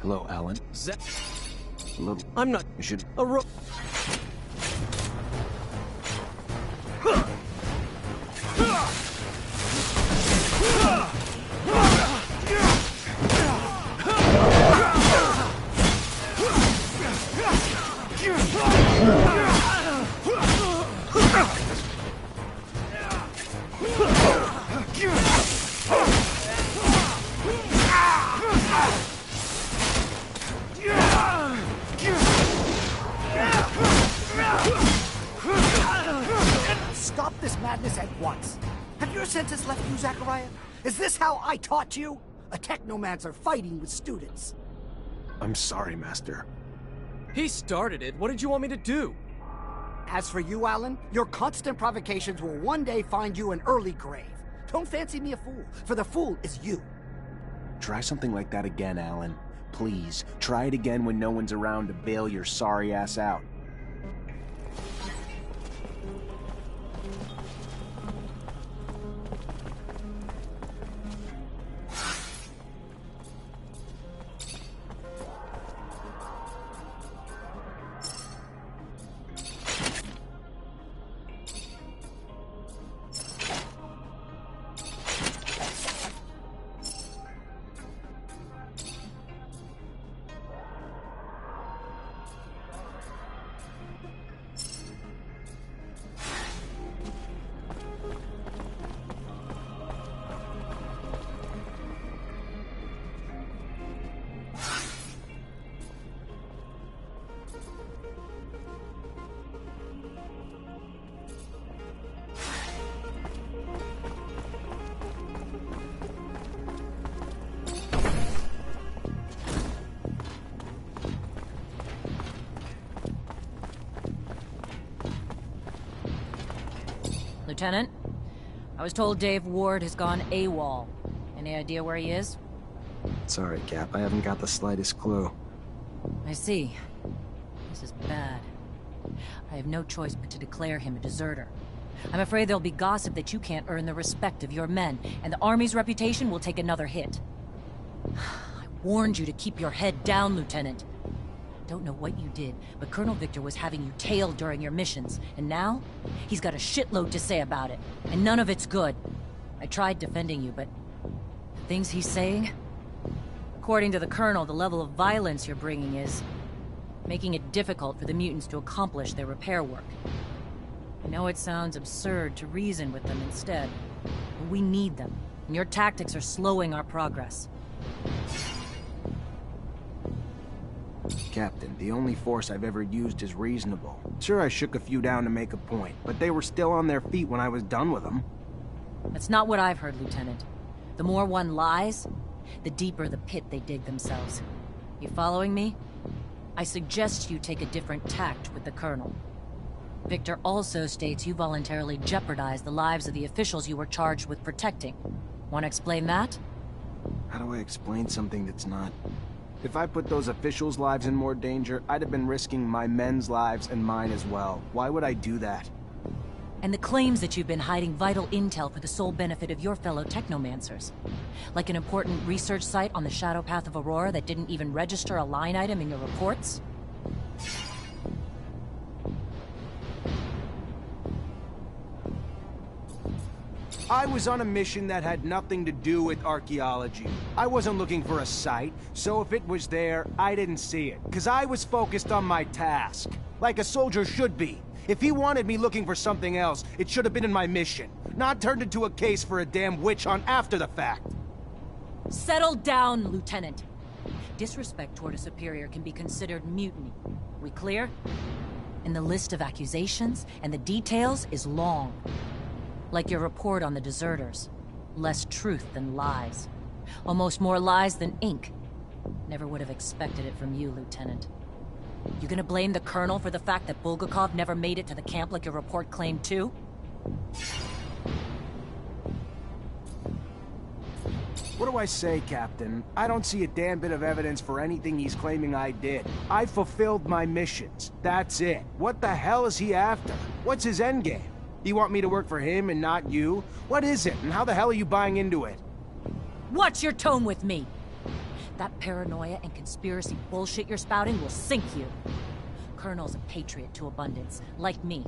Hello, Alan. Hello. I'm not... You should... A rogue... Stop this madness at once. Have your senses left you, Zachariah? Is this how I taught you? A Technomancer fighting with students. I'm sorry, Master. He started it. What did you want me to do? As for you, Alan, your constant provocations will one day find you an early grave. Don't fancy me a fool, for the fool is you. Try something like that again, Alan. Please, try it again when no one's around to bail your sorry ass out. Lieutenant, I was told Dave Ward has gone AWOL. Any idea where he is? Sorry, Cap. I haven't got the slightest clue. I see. This is bad. I have no choice but to declare him a deserter. I'm afraid there'll be gossip that you can't earn the respect of your men, and the Army's reputation will take another hit. I warned you to keep your head down, Lieutenant. Don't know what you did, but Colonel Victor was having you tailed during your missions, and now he's got a shitload to say about it, and none of it's good. I tried defending you, but the things he's saying... According to the Colonel, the level of violence you're bringing is making it difficult for the mutants to accomplish their repair work. I know it sounds absurd to reason with them instead, but we need them, and your tactics are slowing our progress. Captain, the only force I've ever used is reasonable. Sure, I shook a few down to make a point, but they were still on their feet when I was done with them. That's not what I've heard, Lieutenant. The more one lies, the deeper the pit they dig themselves. You following me? I suggest you take a different tact with the Colonel. Victor also states you voluntarily jeopardized the lives of the officials you were charged with protecting. Want to explain that? How do I explain something that's not... If I put those officials' lives in more danger, I'd have been risking my men's lives and mine as well. Why would I do that? And the claims that you've been hiding vital intel for the sole benefit of your fellow Technomancers. Like an important research site on the shadow path of Aurora that didn't even register a line item in your reports? I was on a mission that had nothing to do with archaeology. I wasn't looking for a site. So if it was there, I didn't see it, because I was focused on my task. Like a soldier should be. If he wanted me looking for something else, it should have been in my mission, not turned into a case for a damn witch hunt after the fact. Settle down, Lieutenant. Disrespect toward a superior can be considered mutiny. We clear? And the list of accusations and the details is long. Like your report on the deserters. Less truth than lies. Almost more lies than ink. Never would have expected it from you, Lieutenant. You gonna blame the Colonel for the fact that Bulgakov never made it to the camp like your report claimed too? What do I say, Captain? I don't see a damn bit of evidence for anything he's claiming I did. I fulfilled my missions. That's it. What the hell is he after? What's his endgame? You want me to work for him and not you? What is it, and how the hell are you buying into it? Watch your tone with me! That paranoia and conspiracy bullshit you're spouting will sink you. Colonel's a patriot to abundance, like me.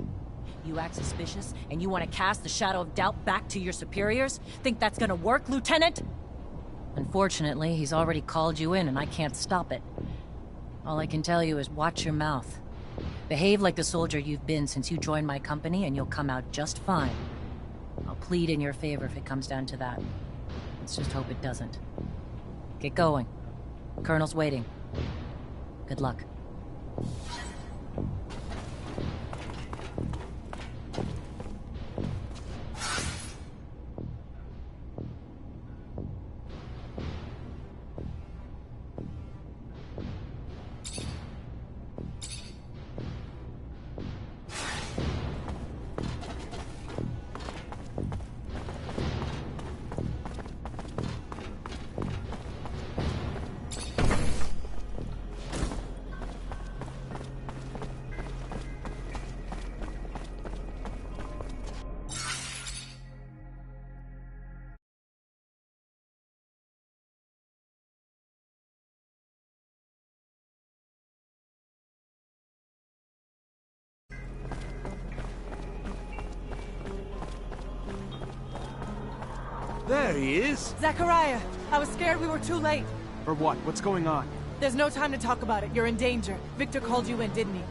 You act suspicious, and you want to cast the shadow of doubt back to your superiors? Think that's gonna work, Lieutenant? Unfortunately, he's already called you in, and I can't stop it. All I can tell you is watch your mouth. Behave like the soldier you've been since you joined my company, and you'll come out just fine. I'll plead in your favor if it comes down to that. Let's just hope it doesn't. Get going. Colonel's waiting. Good luck. There he is. Zachariah, I was scared we were too late. For what? What's going on? There's no time to talk about it. You're in danger. Victor called you in, didn't he?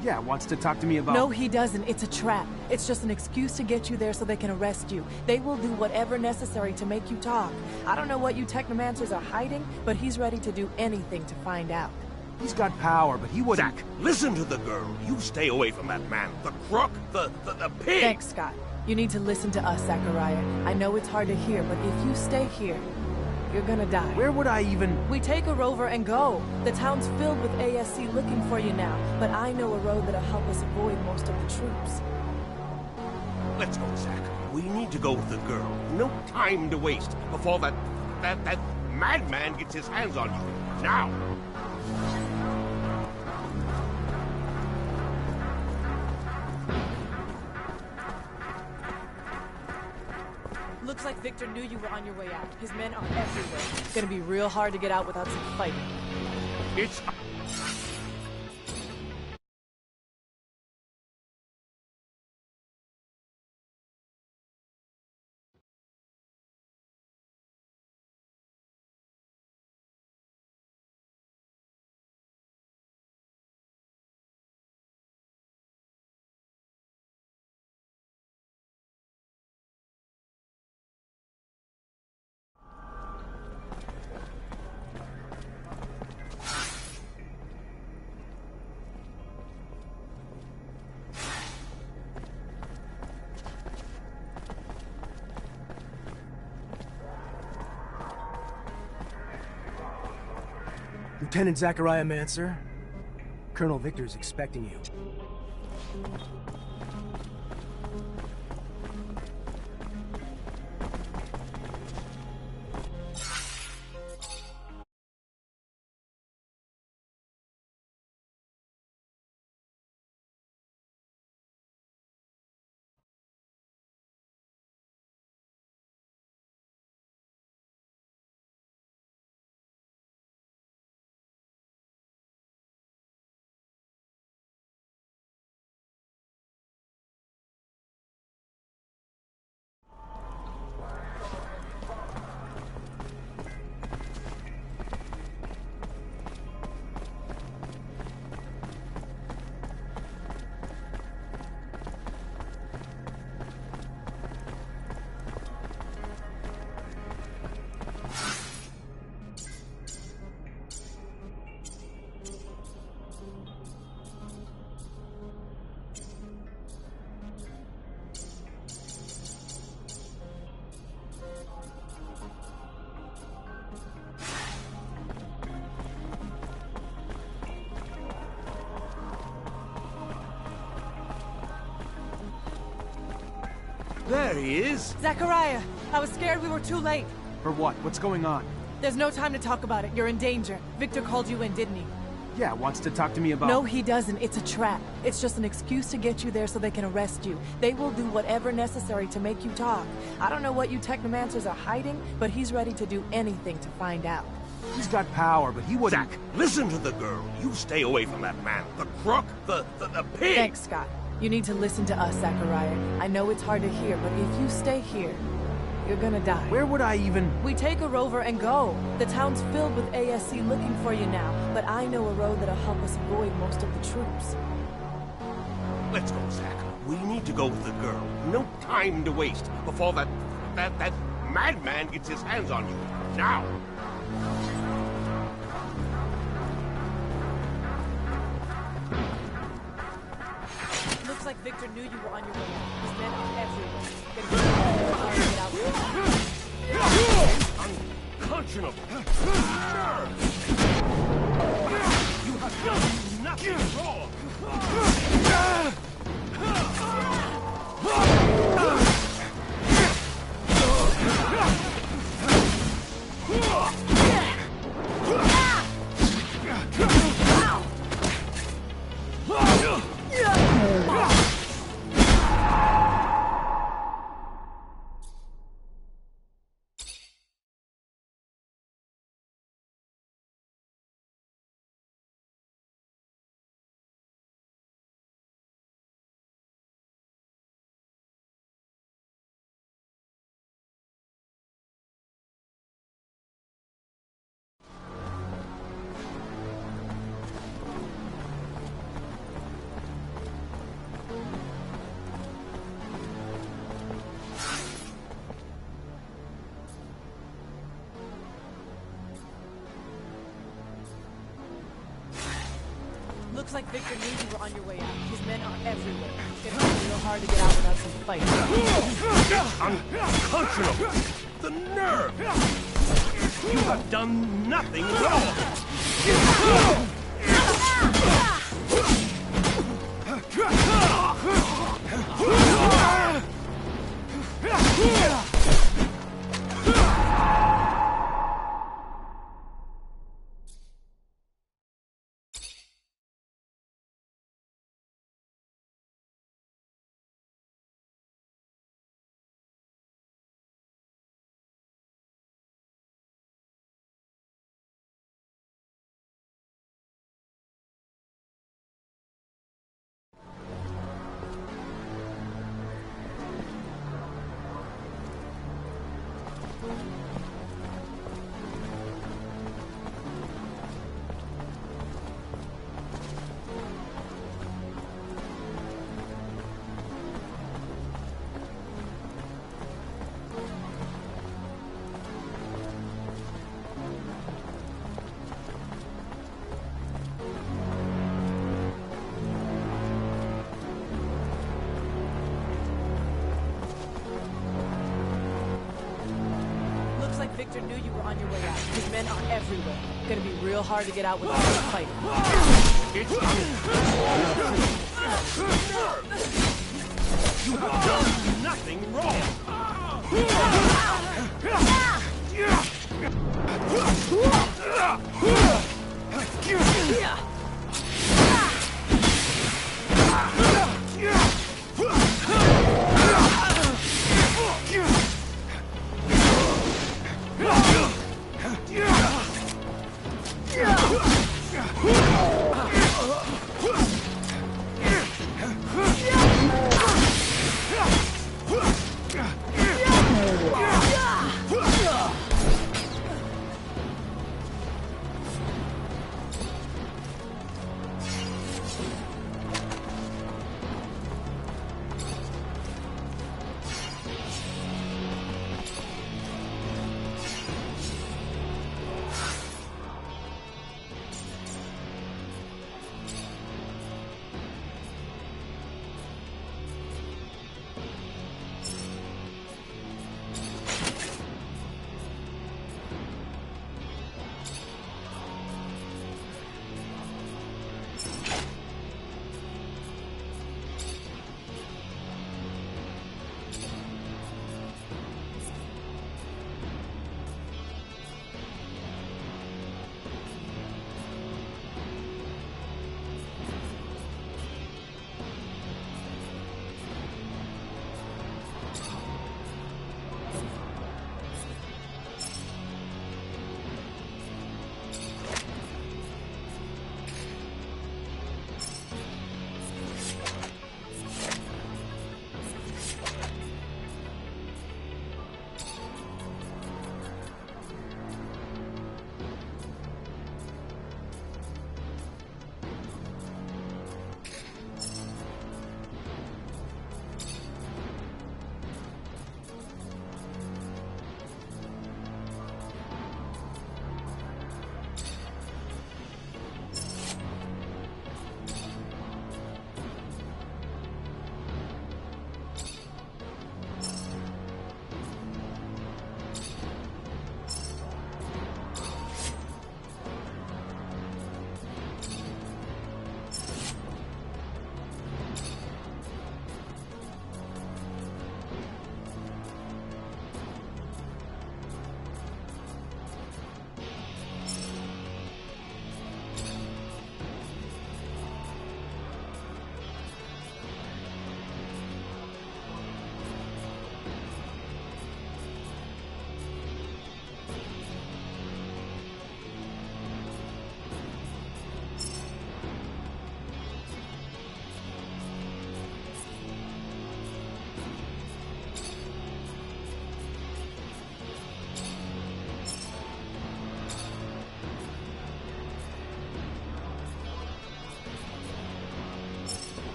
Yeah, wants to talk to me about... No, he doesn't. It's a trap. It's just an excuse to get you there so they can arrest you. They will do whatever necessary to make you talk. I don't know what you Technomancers are hiding, but he's ready to do anything to find out. He's got power, but he wouldn't... Zach, listen to the girl. You stay away from that man. The crook, the pig. Thanks, Scott. You need to listen to us, Zachariah. I know it's hard to hear, but if you stay here, you're gonna die. Where would I even... We take a rover and go. The town's filled with ASC looking for you now, but I know a road that'll help us avoid most of the troops. Let's go, Zach. We need to go with the girl. No time to waste before that madman gets his hands on you. Now! Looks like Victor knew you were on your way out. His men are everywhere. It's gonna be real hard to get out without some fighting. It's... Lieutenant Zachariah Mancer, Colonel Victor's expecting you. There he is. Zachariah, I was scared we were too late. For what? What's going on? There's no time to talk about it. You're in danger. Victor called you in, didn't he? Yeah, wants to talk to me about... No, he doesn't. It's a trap. It's just an excuse to get you there so they can arrest you. They will do whatever necessary to make you talk. I don't know what you Technomancers are hiding, but he's ready to do anything to find out. He's got power, but he wouldn't... Zach, listen to the girl. You stay away from that man. The crook, the pig. Thanks, Scott. You need to listen to us, Zachariah. I know it's hard to hear, but if you stay here, you're gonna die. Where would I even... We take a rover and go. The town's filled with ASC looking for you now, but I know a road that'll help us avoid most of the troops. Let's go, Zach. We need to go with the girl. No time to waste before that madman gets his hands on you. Now! Looks like Victor knew you were on your way out. His men are everywhere. Get out. Unconscionable! You have done nothing wrong! Looks like Victor knew you were on your way out. His men are everywhere. It's gonna be real hard to get out without some fighting. Unconscionable! The nerve! You have done nothing wrong! Victor knew you were on your way out. His men are everywhere. Gonna be real hard to get out without some fighting. You have done nothing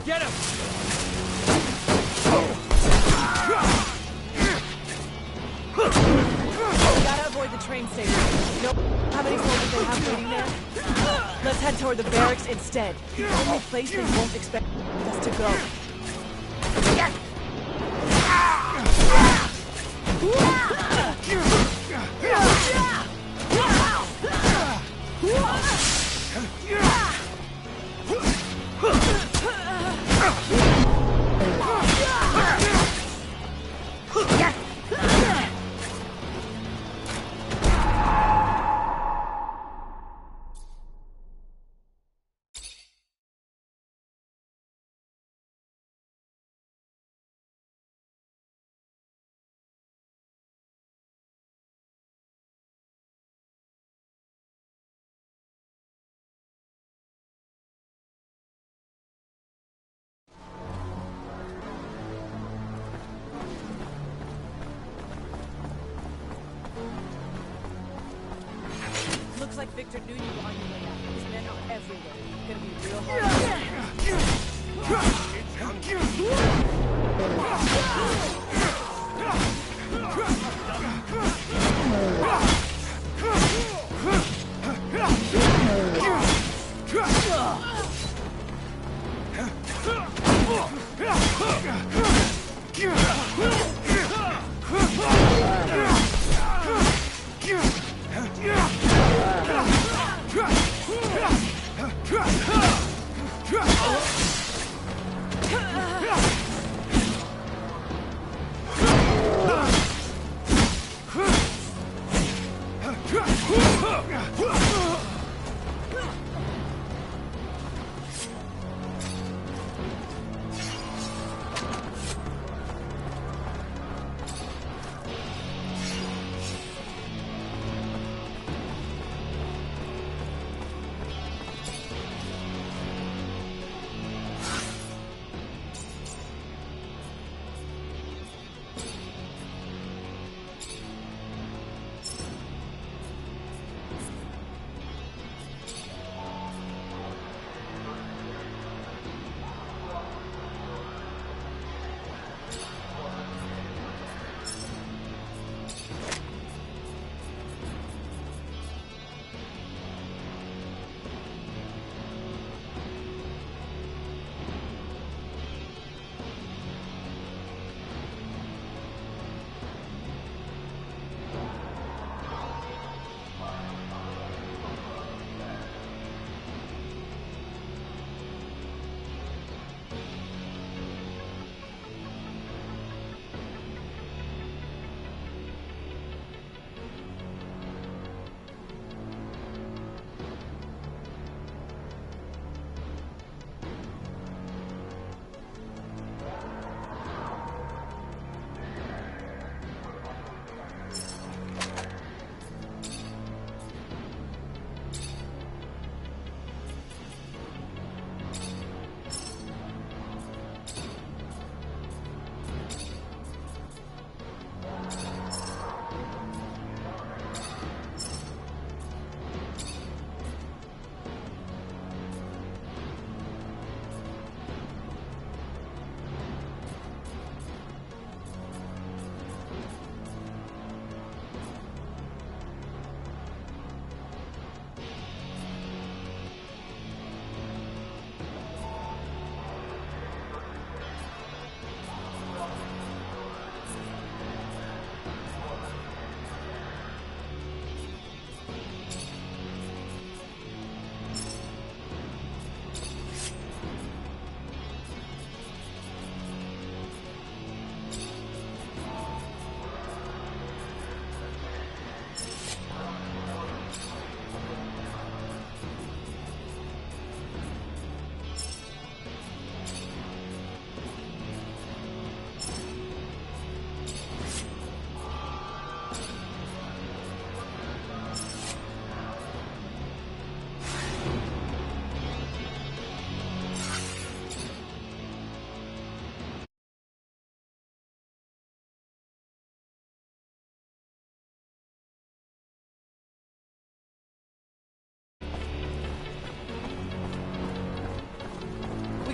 Get him! Gotta avoid the train station. Nope. How many soldiers they have waiting there? Let's head toward the barracks instead. The only place they won't expect us to go. Looks like Victor knew you were on your way out. His men are everywhere. Gonna be real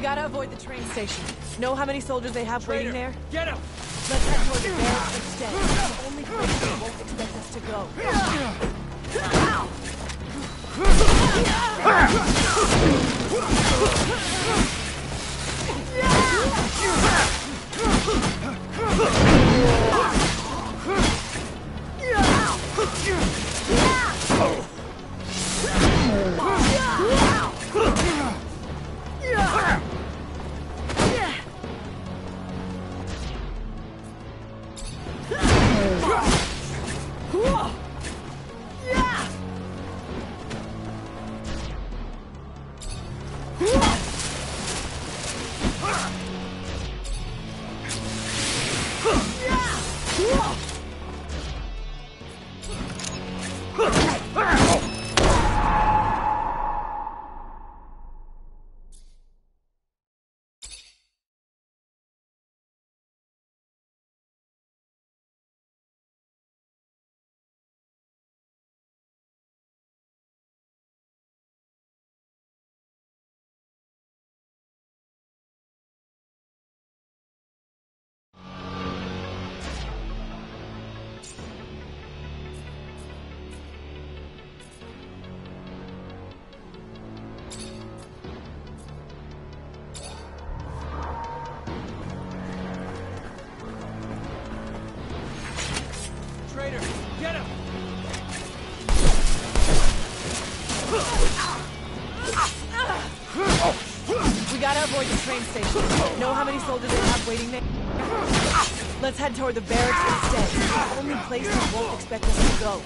gotta avoid the train station. Know how many soldiers they have waiting there? Get him! Let's head toward the barracks instead. It's the only place they won't expect us to go. Traitor, get him! We gotta avoid the train station. Know how many soldiers they have waiting there? Let's head toward the barracks instead. It's the only place they won't expect us to go.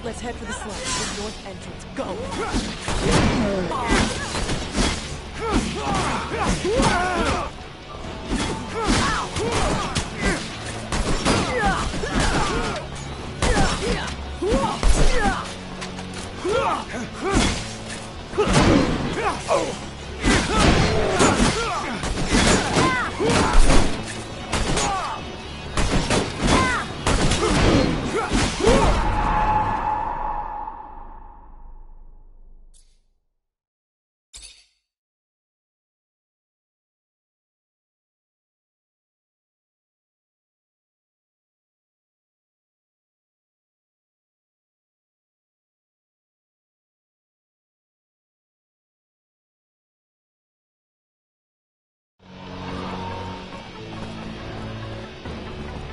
Let's head for the slide, the north entrance. Go!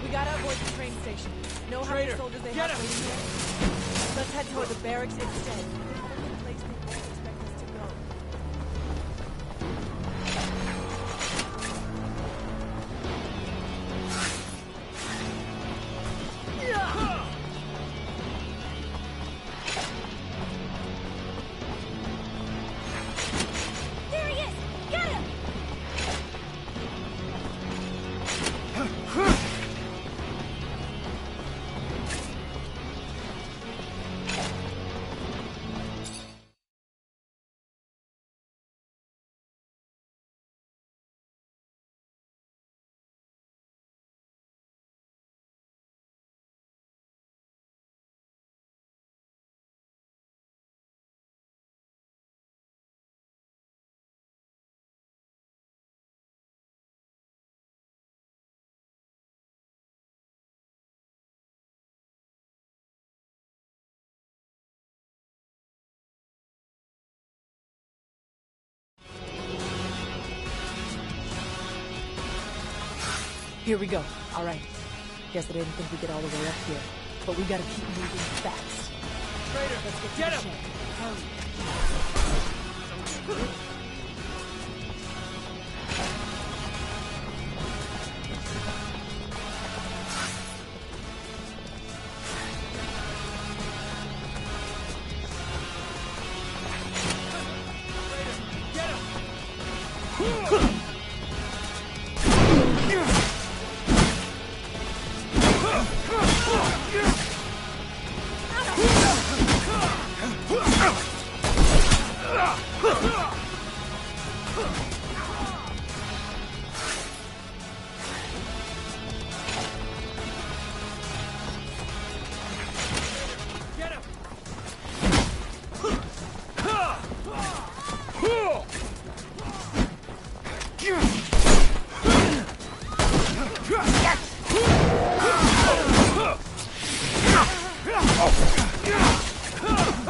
We gotta avoid the train station. Know how many soldiers they have waiting there? Let's head toward the barracks instead. Only place they won't expect us to go. There he is! Get him! Here we go. All right. Guess I didn't think we'd get all the way up here. But we gotta keep moving fast. Traitor, Let's get him! to the shed.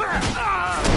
Hurry.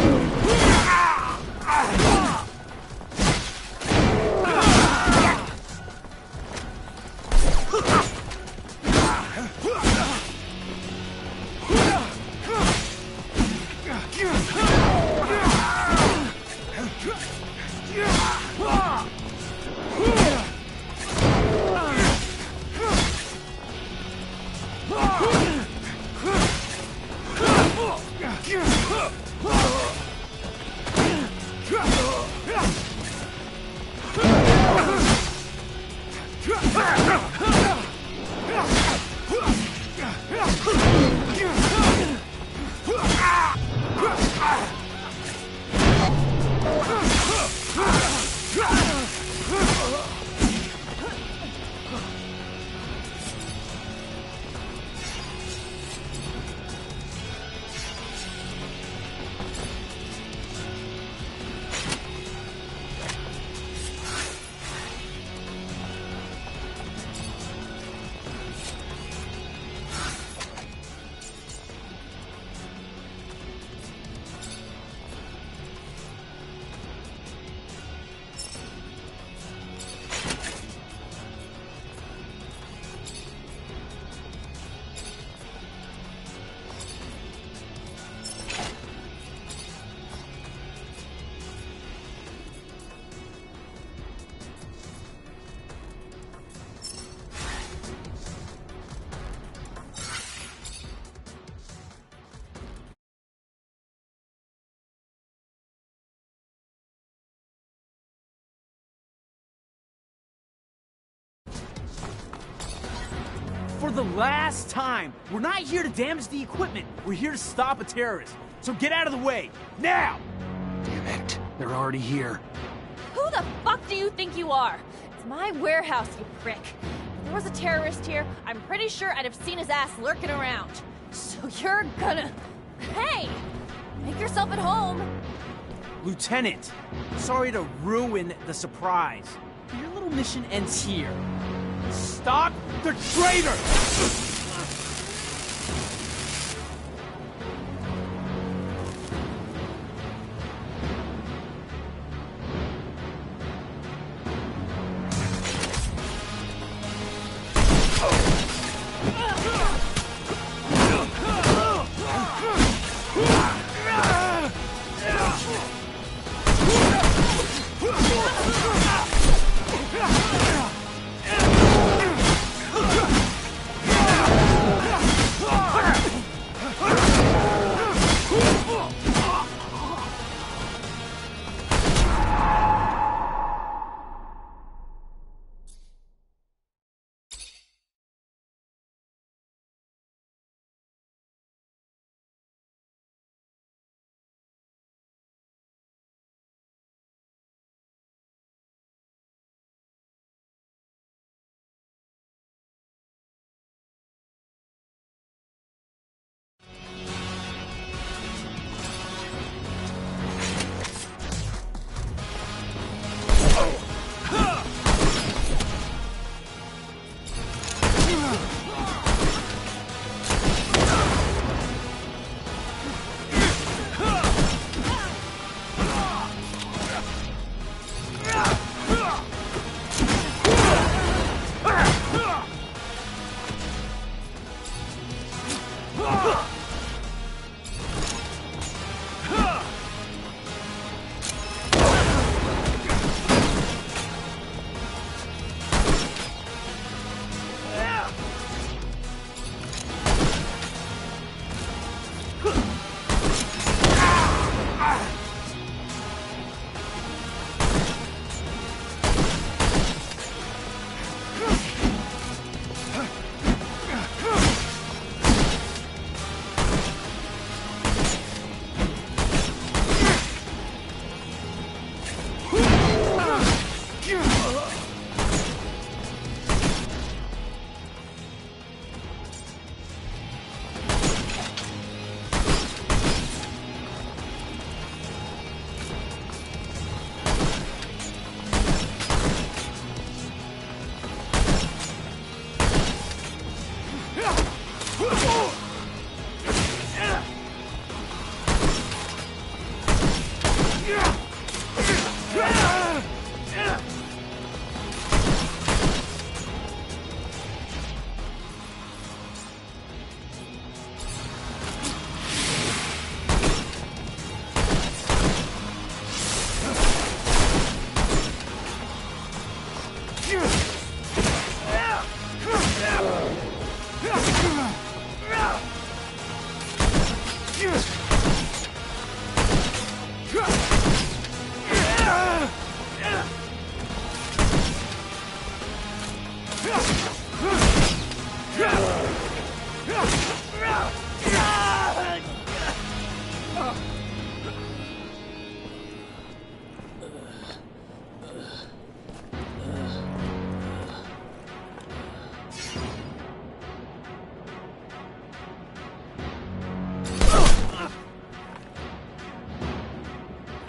For the last time, we're not here to damage the equipment. We're here to stop a terrorist. So get out of the way, now! Damn it. They're already here. Who the fuck do you think you are? It's my warehouse, you prick. If there was a terrorist here, I'm pretty sure I'd have seen his ass lurking around. So you're gonna... Hey! Make yourself at home. Lieutenant, sorry to ruin the surprise. Your little mission ends here. Stop the traitor!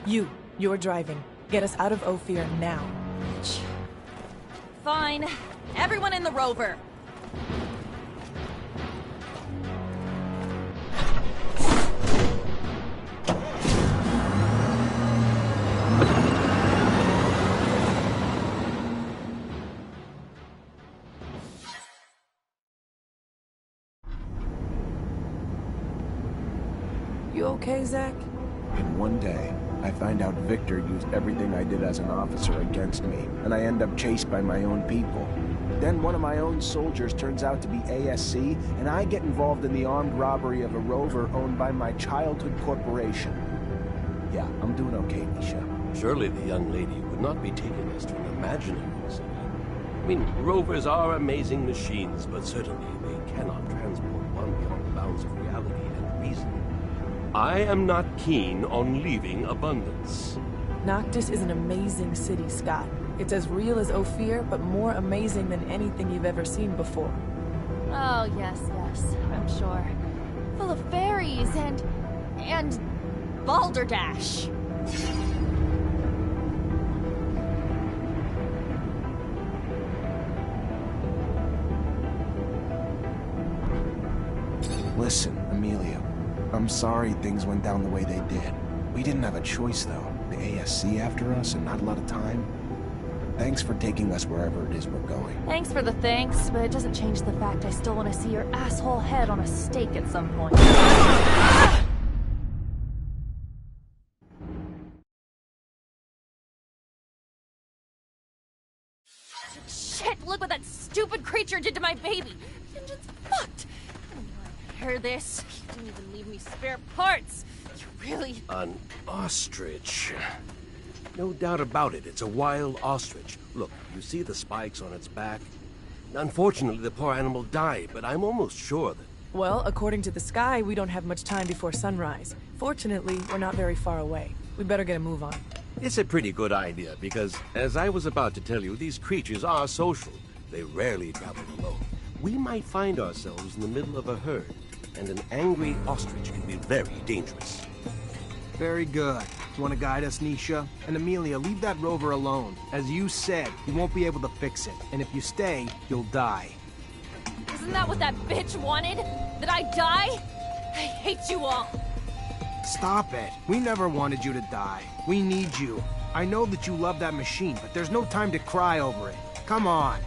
You're driving. Get us out of Ophir now. Fine. Everyone in the rover. You okay, Zach? In one day, I find out Victor used everything I did as an officer against me, and I end up chased by my own people. Then one of my own soldiers turns out to be ASC, and I get involved in the armed robbery of a rover owned by my childhood corporation. Yeah, I'm doing okay, Nisha. Surely the young lady would not be taking us to an imaginary city. I mean, rovers are amazing machines, but certainly they cannot transport one beyond the bounds of reality and reason. I am not keen on leaving Abundance. Noctis is an amazing city, Scott. It's as real as Ophir, but more amazing than anything you've ever seen before. Oh, yes, I'm sure. Full of fairies and Balderdash. Listen, Amelia. I'm sorry things went down the way they did. We didn't have a choice, though. The ASC after us and not a lot of time. Thanks for taking us wherever it is we're going. thanks for the thanks, but it doesn't change the fact I still want to see your asshole head on a stake at some point. Shit, look what that stupid creature did to my baby. Engine's fucked. I don't want to hear this. You didn't even leave me spare parts. You really... An ostrich. No doubt about it, it's a wild ostrich. Look, you see the spikes on its back? Unfortunately, the poor animal died, but I'm almost sure that... Well, according to the sky, we don't have much time before sunrise. Fortunately, we're not very far away. We better get a move on. It's a pretty good idea, because, as I was about to tell you, these creatures are social. They rarely travel alone. We might find ourselves in the middle of a herd, and an angry ostrich can be very dangerous. Very good. Want to guide us, Nisha? And Amelia, leave that rover alone. As you said, you won't be able to fix it. And if you stay, you'll die. Isn't that what that bitch wanted? That I die? I hate you all. Stop it. We never wanted you to die. We need you. I know that you love that machine, but there's no time to cry over it. Come on.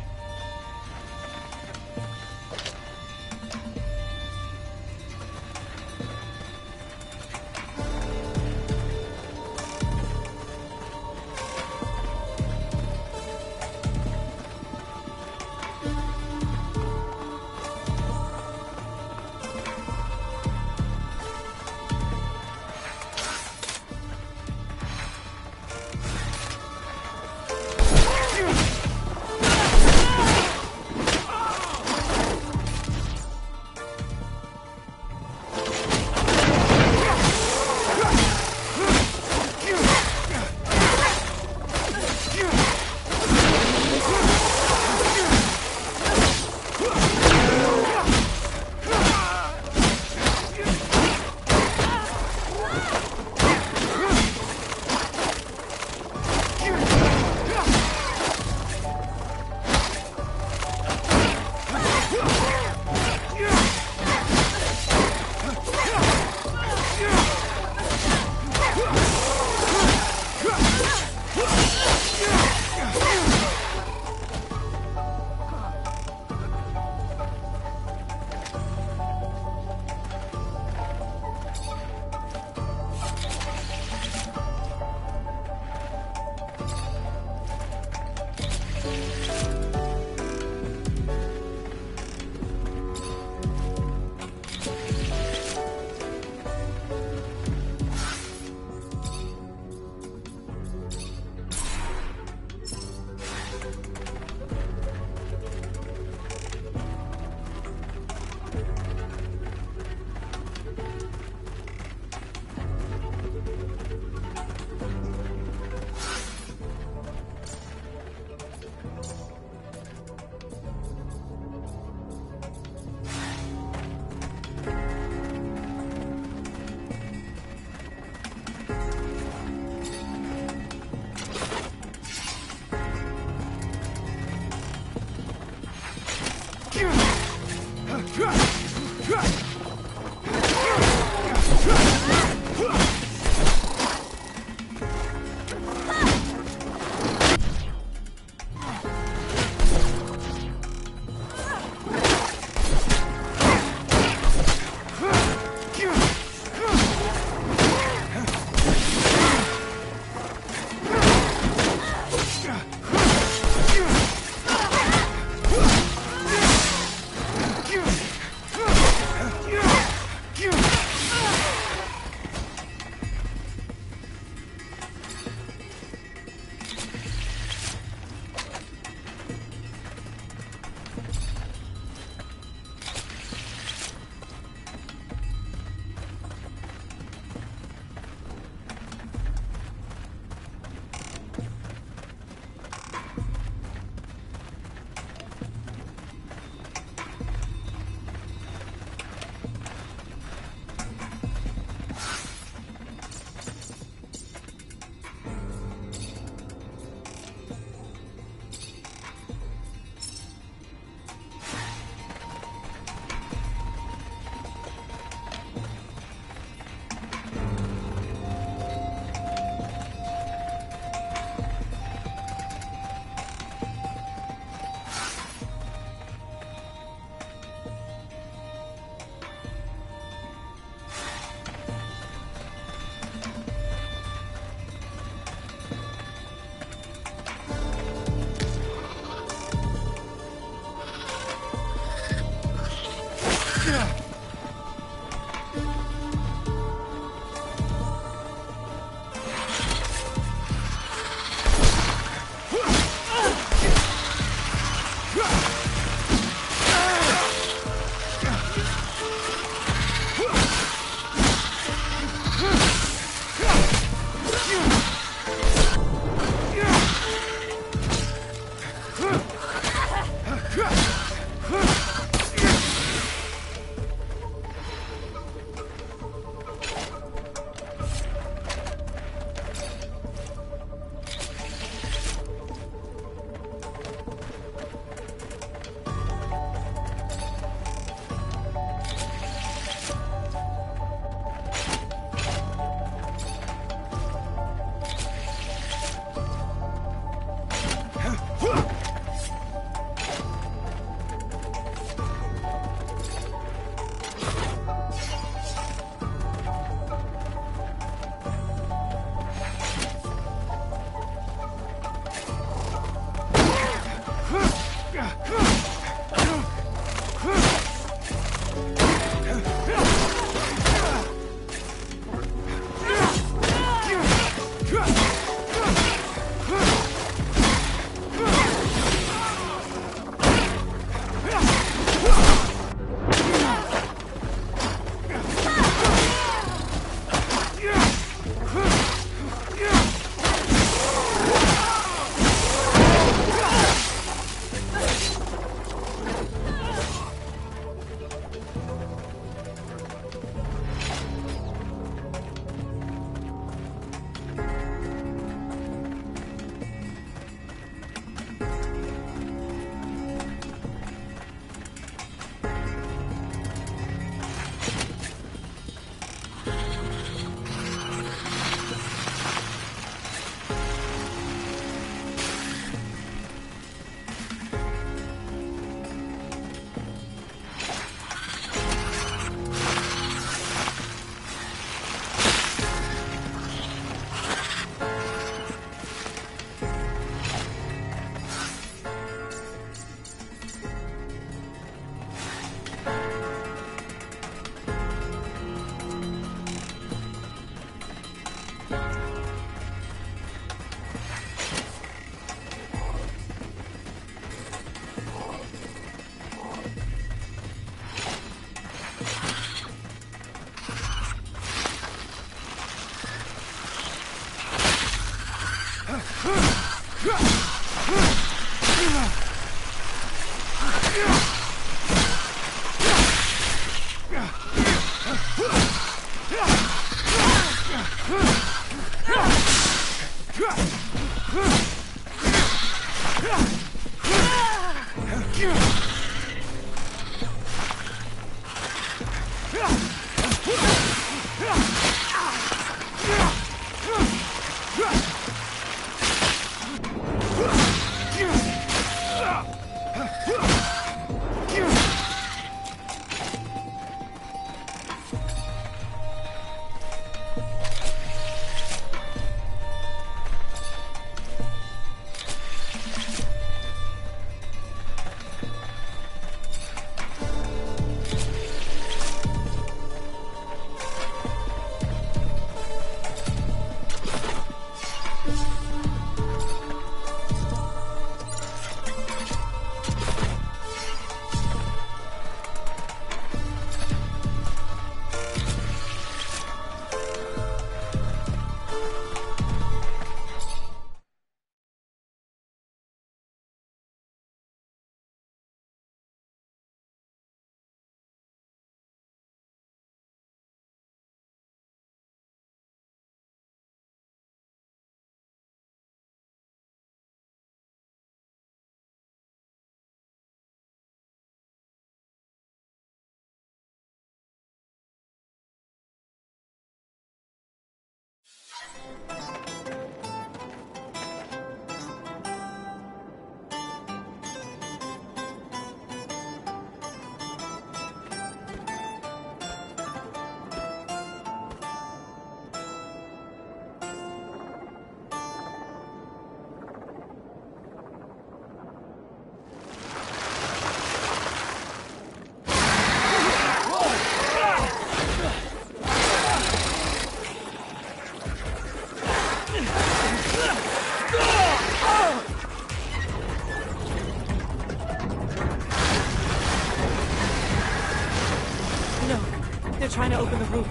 They're trying to open the roof.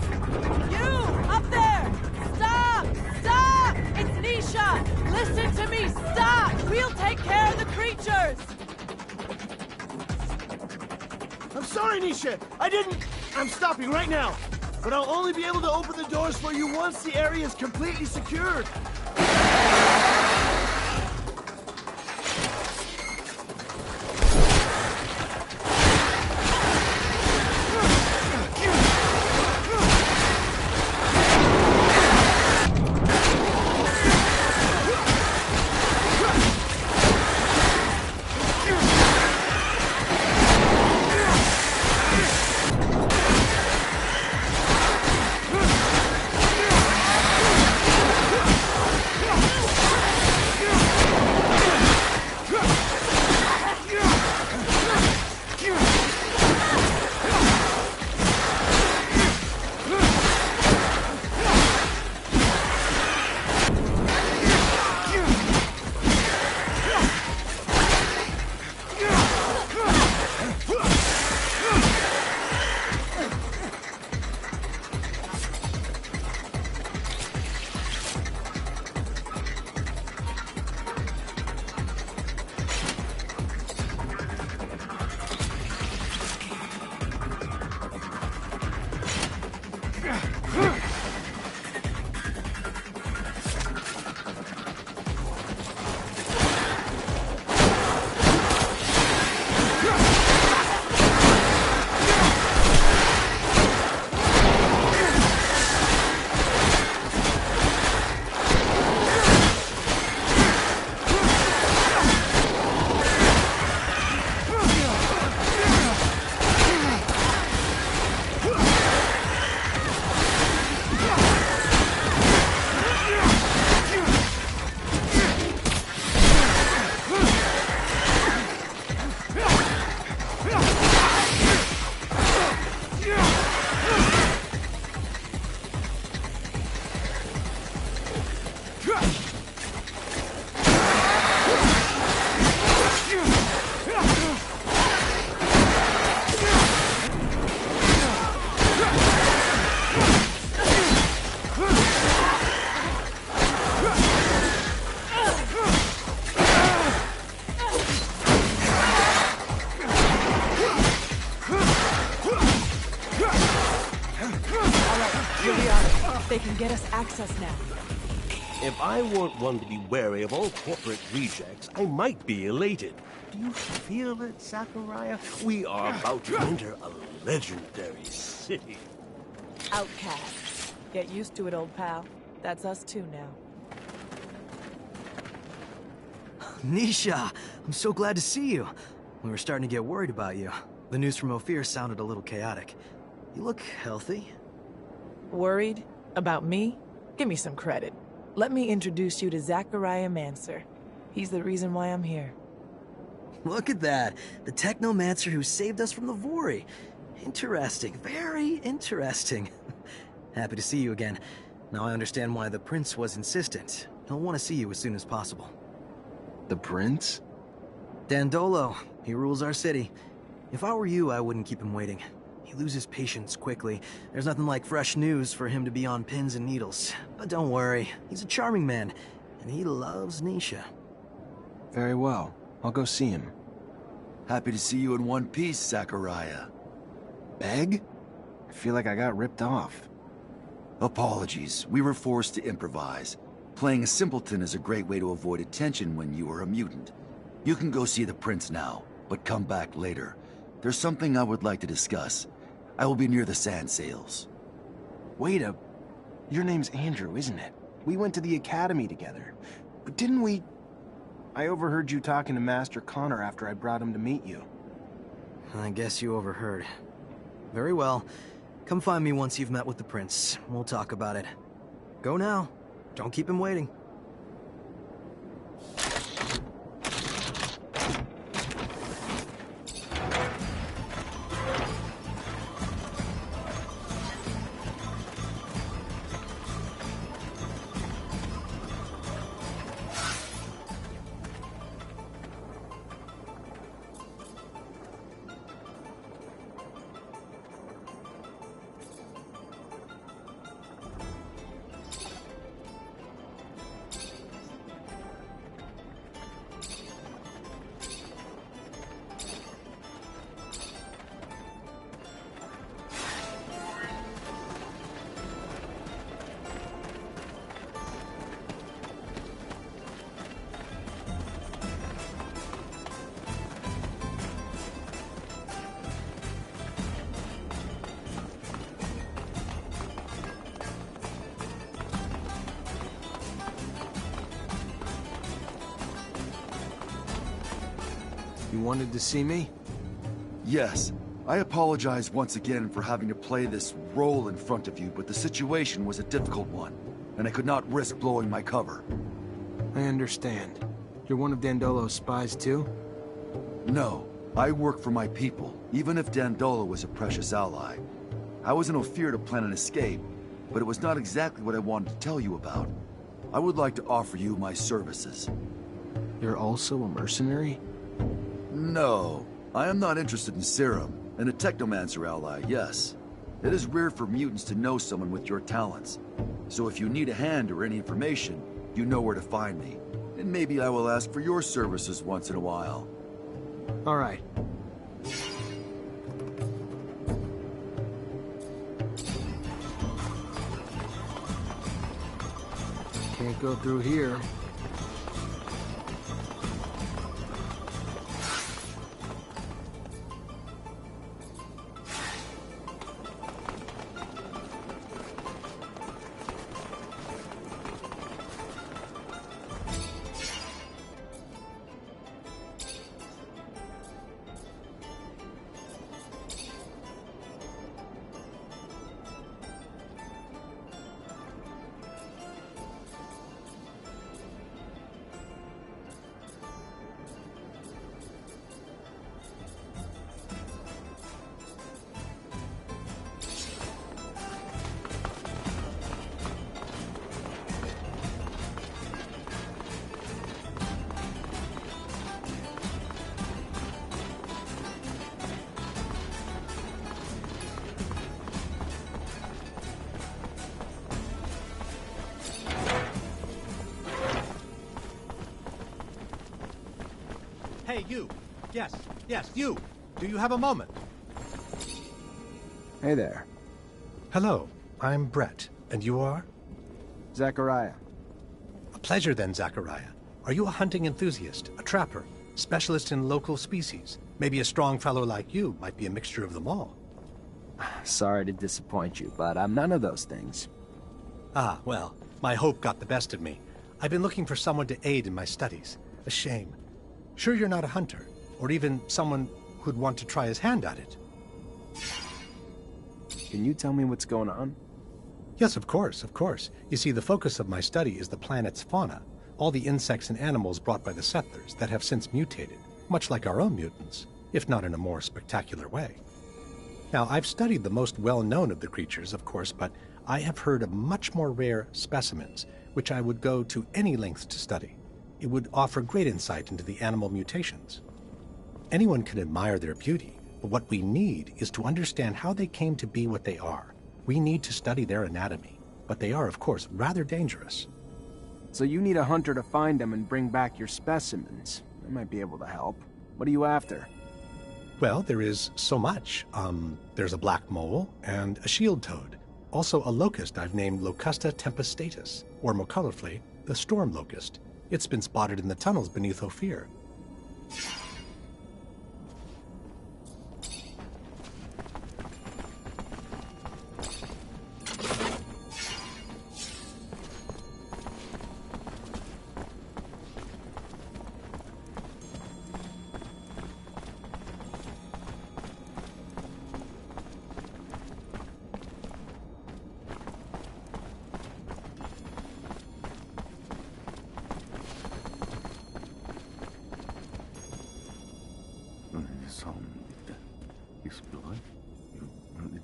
You! Up there! Stop! Stop! It's Nisha! Listen to me! Stop! We'll take care of the creatures! I'm sorry, Nisha. I didn't... I'm stopping right now. But I'll only be able to open the doors for you once the area is completely secured. get us access now. If I weren't one to be wary of all corporate rejects, I might be elated. Do you feel it, Zachariah? We are about to enter a legendary city. Outcast. Get used to it, old pal. That's us too now. Nisha, I'm so glad to see you. We were starting to get worried about you. The news from Ophir sounded a little chaotic. You look healthy. Worried? About me? Give me some credit. Let me introduce you to Zachariah Mancer. He's the reason why I'm here. Look at that. The Technomancer who saved us from the Vori. Interesting. Very interesting. Happy to see you again. Now I understand why the Prince was insistent. He'll want to see you as soon as possible. The Prince? Dandolo. He rules our city. If I were you, I wouldn't keep him waiting. He loses patience quickly. There's nothing like fresh news for him to be on pins and needles. But don't worry. He's a charming man. And he loves Nisha. Very well. I'll go see him. Happy to see you in one piece, Zachariah. Beg? I feel like I got ripped off. Apologies. We were forced to improvise. Playing a simpleton is a great way to avoid attention when you are a mutant. You can go see the Prince now, but come back later. There's something I would like to discuss. I will be near the sand sails. Wait a... Your name's Andrew, isn't it? We went to the academy together. But didn't we... I overheard you talking to Master Connor after I brought him to meet you. I guess you overheard. Very well. Come find me once you've met with the Prince. We'll talk about it. Go now. Don't keep him waiting. You wanted to see me? Yes. I apologize once again for having to play this role in front of you, but the situation was a difficult one, and I could not risk blowing my cover. I understand. You're one of Dandolo's spies too? No. I work for my people, even if Dandolo was a precious ally. I was in Ophir to plan an escape, but it was not exactly what I wanted to tell you about. I would like to offer you my services. You're also a mercenary? No, I am not interested in serum, and a Technomancer ally, yes. It is rare for mutants to know someone with your talents. So if you need a hand or any information, you know where to find me. And maybe I will ask for your services once in a while. All right. Can't go through here. Hey, you! Yes, you! Do you have a moment? Hey there. Hello, I'm Brett. And you are? Zachariah. A pleasure then, Zachariah. Are you a hunting enthusiast, a trapper, specialist in local species? Maybe a strong fellow like you might be a mixture of them all. Sorry to disappoint you, but I'm none of those things. Ah, well, my hope got the best of me. I've been looking for someone to aid in my studies. A shame. Sure you're not a hunter, or even someone who'd want to try his hand at it? Can you tell me what's going on? Yes, of course, of course. You see, the focus of my study is the planet's fauna, all the insects and animals brought by the settlers that have since mutated, much like our own mutants, if not in a more spectacular way. Now, I've studied the most well-known of the creatures, of course, but I have heard of much more rare specimens, which I would go to any lengths to study. It would offer great insight into the animal mutations. Anyone can admire their beauty, but what we need is to understand how they came to be what they are. We need to study their anatomy, but they are, of course, rather dangerous. So you need a hunter to find them and bring back your specimens. I might be able to help. What are you after? Well, there is so much. There's a black mole and a shield toad. Also a locust I've named Locusta tempestatus, or more colorfully, the storm locust. It's been spotted in the tunnels beneath Ophir.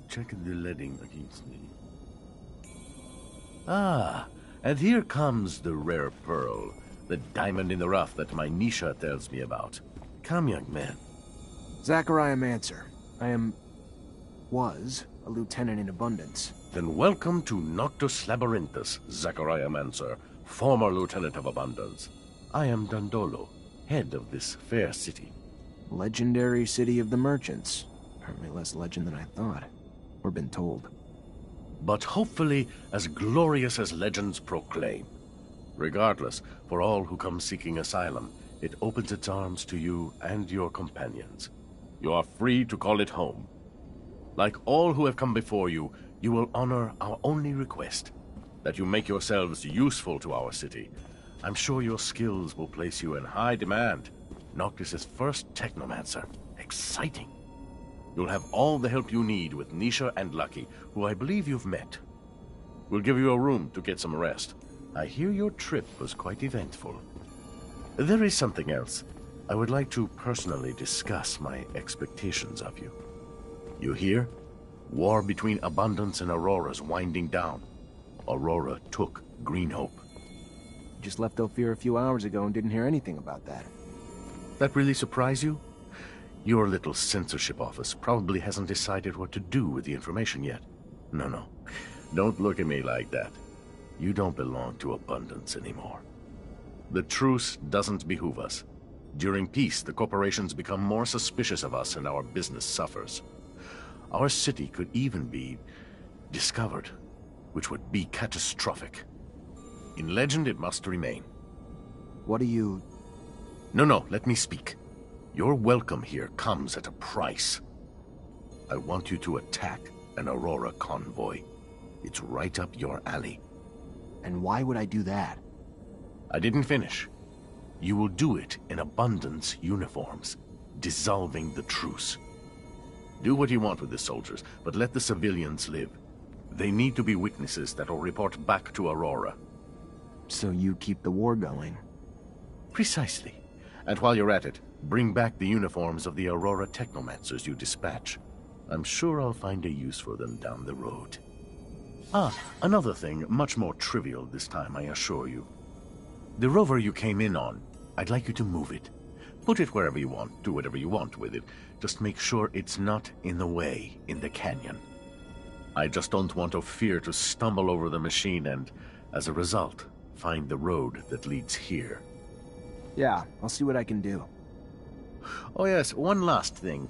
Check the leading against me. Ah, and here comes the rare pearl, the diamond in the rough that my Nisha tells me about. Come, young man. Zachariah Mancer. was a lieutenant in Abundance. Then welcome to Noctis Labyrinthus, Zachariah Mancer, former lieutenant of Abundance. I am Dandolo, head of this fair city. Legendary city of the merchants. Apparently less legend than I thought. Or been told. But hopefully as glorious as legends proclaim. Regardless, for all who come seeking asylum, it opens its arms to you and your companions. You are free to call it home. Like all who have come before you, you will honor our only request, that you make yourselves useful to our city. I'm sure your skills will place you in high demand. Noctis' first Technomancer. Exciting. You'll have all the help you need with Nisha and Lucky, who I believe you've met. We'll give you a room to get some rest. I hear your trip was quite eventful. There is something else. I would like to personally discuss my expectations of you. You hear? War between Abundance and Aurora's winding down. Aurora took Green Hope. Just left Ophir a few hours ago and didn't hear anything about that. That really surprise you? Your little censorship office probably hasn't decided what to do with the information yet. No. Don't look at me like that. You don't belong to Abundance anymore. The truce doesn't behoove us. During peace, the corporations become more suspicious of us and our business suffers. Our city could even be discovered, which would be catastrophic. In legend, it must remain. What do you... No, let me speak. Your welcome here comes at a price. I want you to attack an Aurora convoy. It's right up your alley. And why would I do that? I didn't finish. You will do it in Abundance uniforms, dissolving the truce. Do what you want with the soldiers, but let the civilians live. They need to be witnesses that will report back to Aurora. So you keep the war going? Precisely. And while you're at it, bring back the uniforms of the Aurora Technomancers you dispatch. I'm sure I'll find a use for them down the road. Another thing, much more trivial this time, I assure you. The rover you came in on, I'd like you to move it. Put it wherever you want, do whatever you want with it. Just make sure it's not in the way in the canyon. I just don't want Ophir to stumble over the machine and, as a result, find the road that leads here. Yeah, I'll see what I can do. Oh yes, one last thing.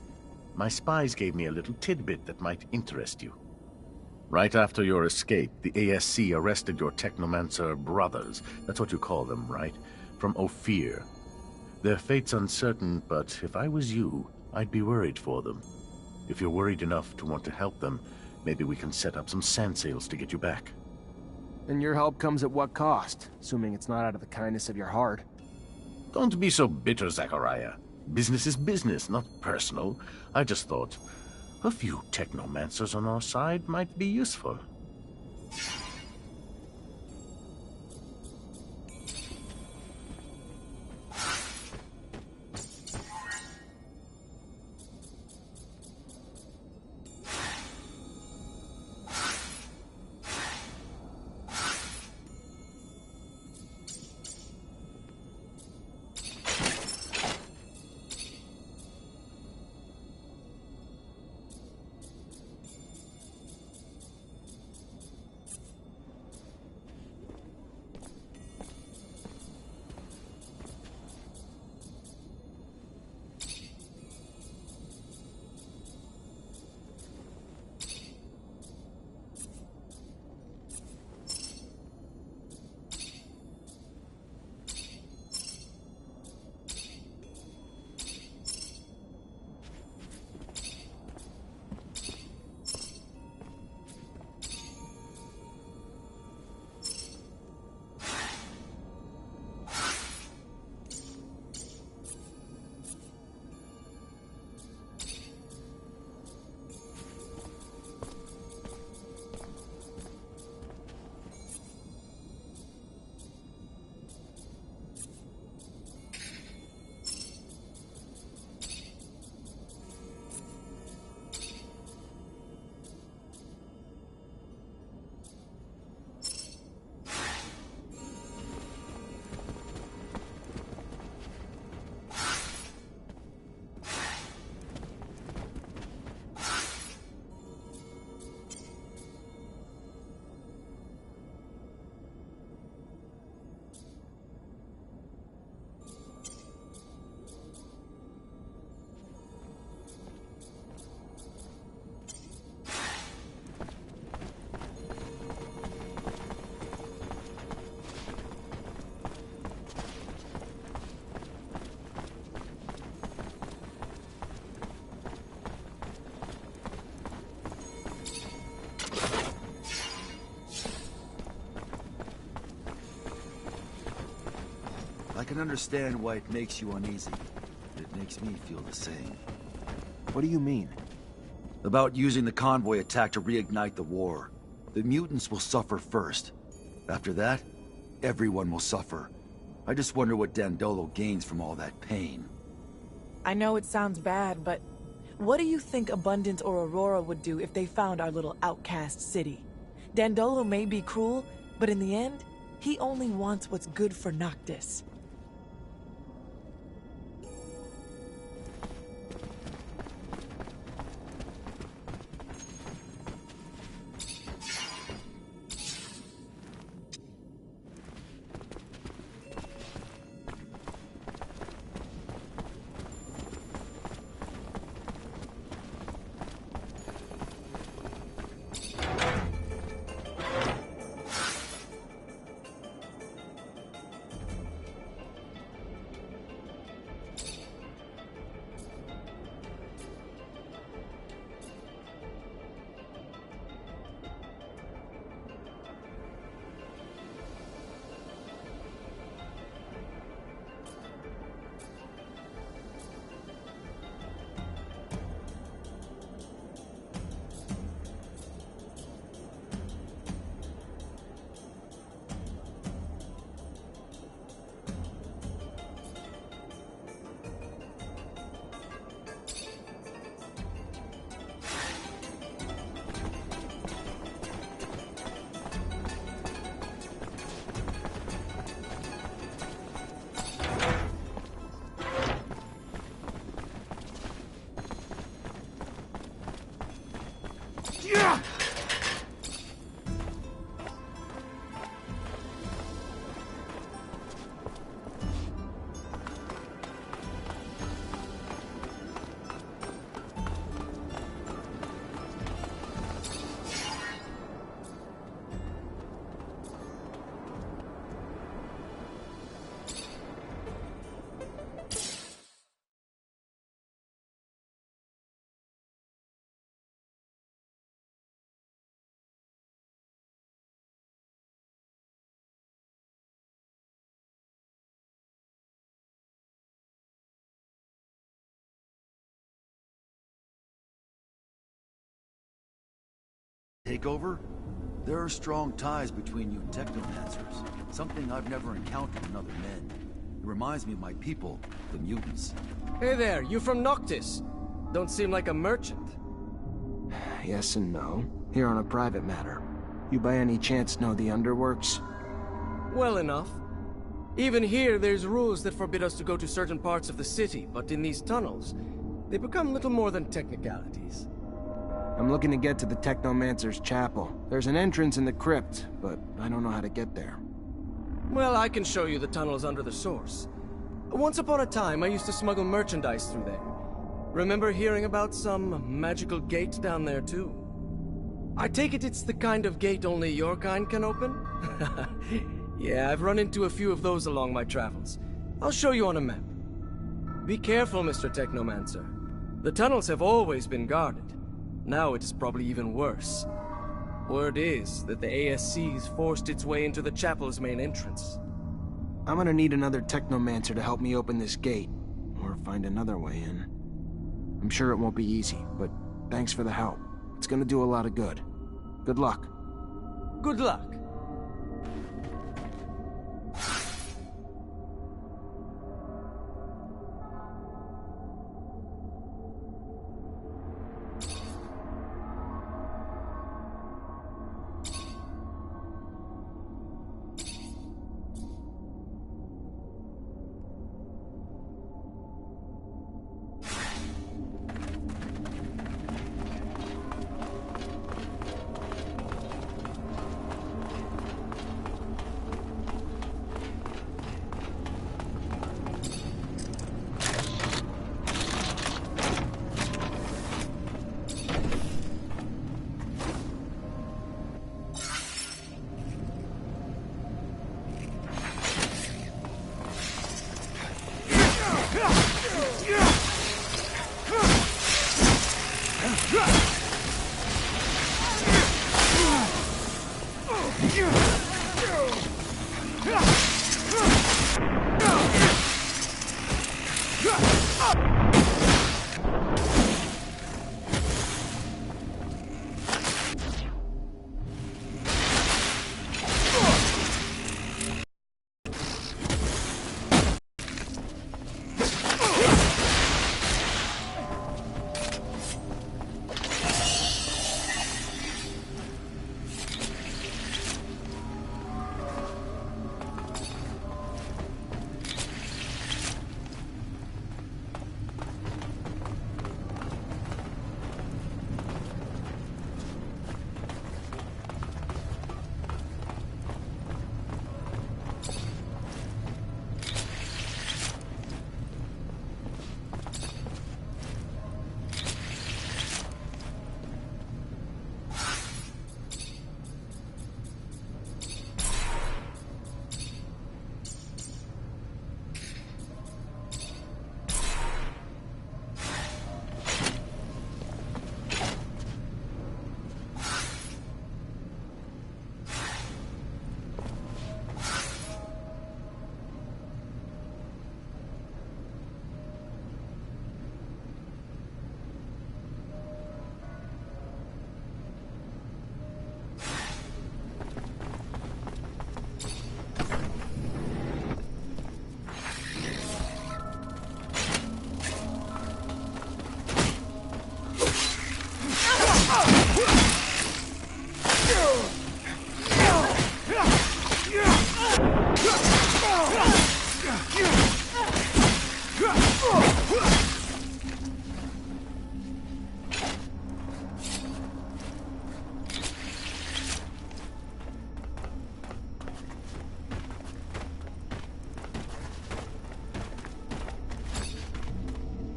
My spies gave me a little tidbit that might interest you. Right after your escape, the ASC arrested your Technomancer brothers. That's what you call them, right? From Ophir. Their fate's uncertain, but if I was you, I'd be worried for them. If you're worried enough to want to help them, maybe we can set up some sand sails to get you back. And your help comes at what cost? Assuming it's not out of the kindness of your heart. Don't be so bitter, Zachariah. Business is business, not personal. I just thought a few Technomancers on our side might be useful. I can understand why it makes you uneasy. It makes me feel the same. What do you mean? About using the convoy attack to reignite the war. The mutants will suffer first. After that, everyone will suffer. I just wonder what Dandolo gains from all that pain. I know it sounds bad, but what do you think Abundance or Aurora would do if they found our little outcast city? Dandolo may be cruel, but in the end, he only wants what's good for Noctis. takeover? There are strong ties between you Technomancers. Something I've never encountered in other men. It reminds me of my people, the mutants. Hey there, you from Noctis? Don't seem like a merchant. Yes and no. Here on a private matter. You by any chance know the underworks? Well enough. Even here, there's rules that forbid us to go to certain parts of the city, but in these tunnels, they become little more than technicalities. I'm looking to get to the Technomancer's chapel. There's an entrance in the crypt, but I don't know how to get there. Well, I can show you the tunnels under the source. Once upon a time, I used to smuggle merchandise through there. Remember hearing about some magical gate down there, too? I take it it's the kind of gate only your kind can open? Yeah, I've run into a few of those along my travels. I'll show you on a map. Be careful, Mr. Technomancer. The tunnels have always been guarded. Now it is probably even worse. Word is that the ASC's forced its way into the chapel's main entrance. I'm gonna need another Technomancer to help me open this gate, or find another way in. I'm sure it won't be easy, but thanks for the help. It's gonna do a lot of good. Good luck. Good luck.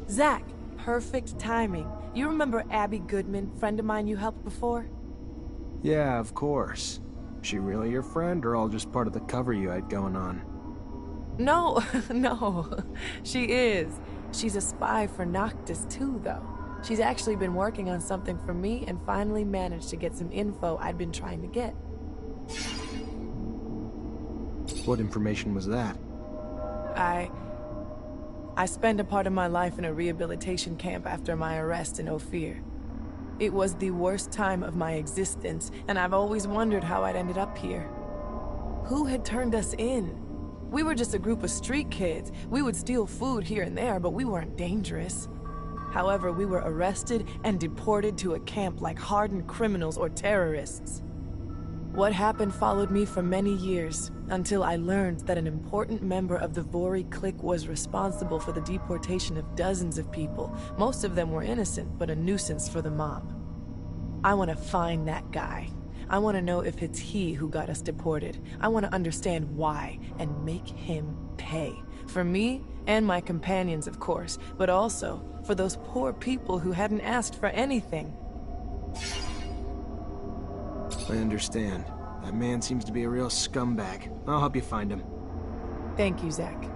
Zach, perfect timing. You remember Abby Goodman, friend of mine you helped before? Yeah, of course. She really your friend, or all just part of the cover you had going on? No, no. She is. She's a spy for Noctis too, though. She's actually been working on something for me and finally managed to get some info I'd been trying to get. What information was that? I spent a part of my life in a rehabilitation camp after my arrest in Ophir. It was the worst time of my existence, and I've always wondered how I'd ended up here. Who had turned us in? We were just a group of street kids. We would steal food here and there, but we weren't dangerous. However, we were arrested and deported to a camp like hardened criminals or terrorists. What happened followed me for many years, until I learned that an important member of the Vori clique was responsible for the deportation of dozens of people. Most of them were innocent, but a nuisance for the mob. I want to find that guy. I want to know if it's he who got us deported. I want to understand why, and make him pay. For me, and my companions, of course, but also for those poor people who hadn't asked for anything. I understand. That man seems to be a real scumbag. I'll help you find him. Thank you, Zach.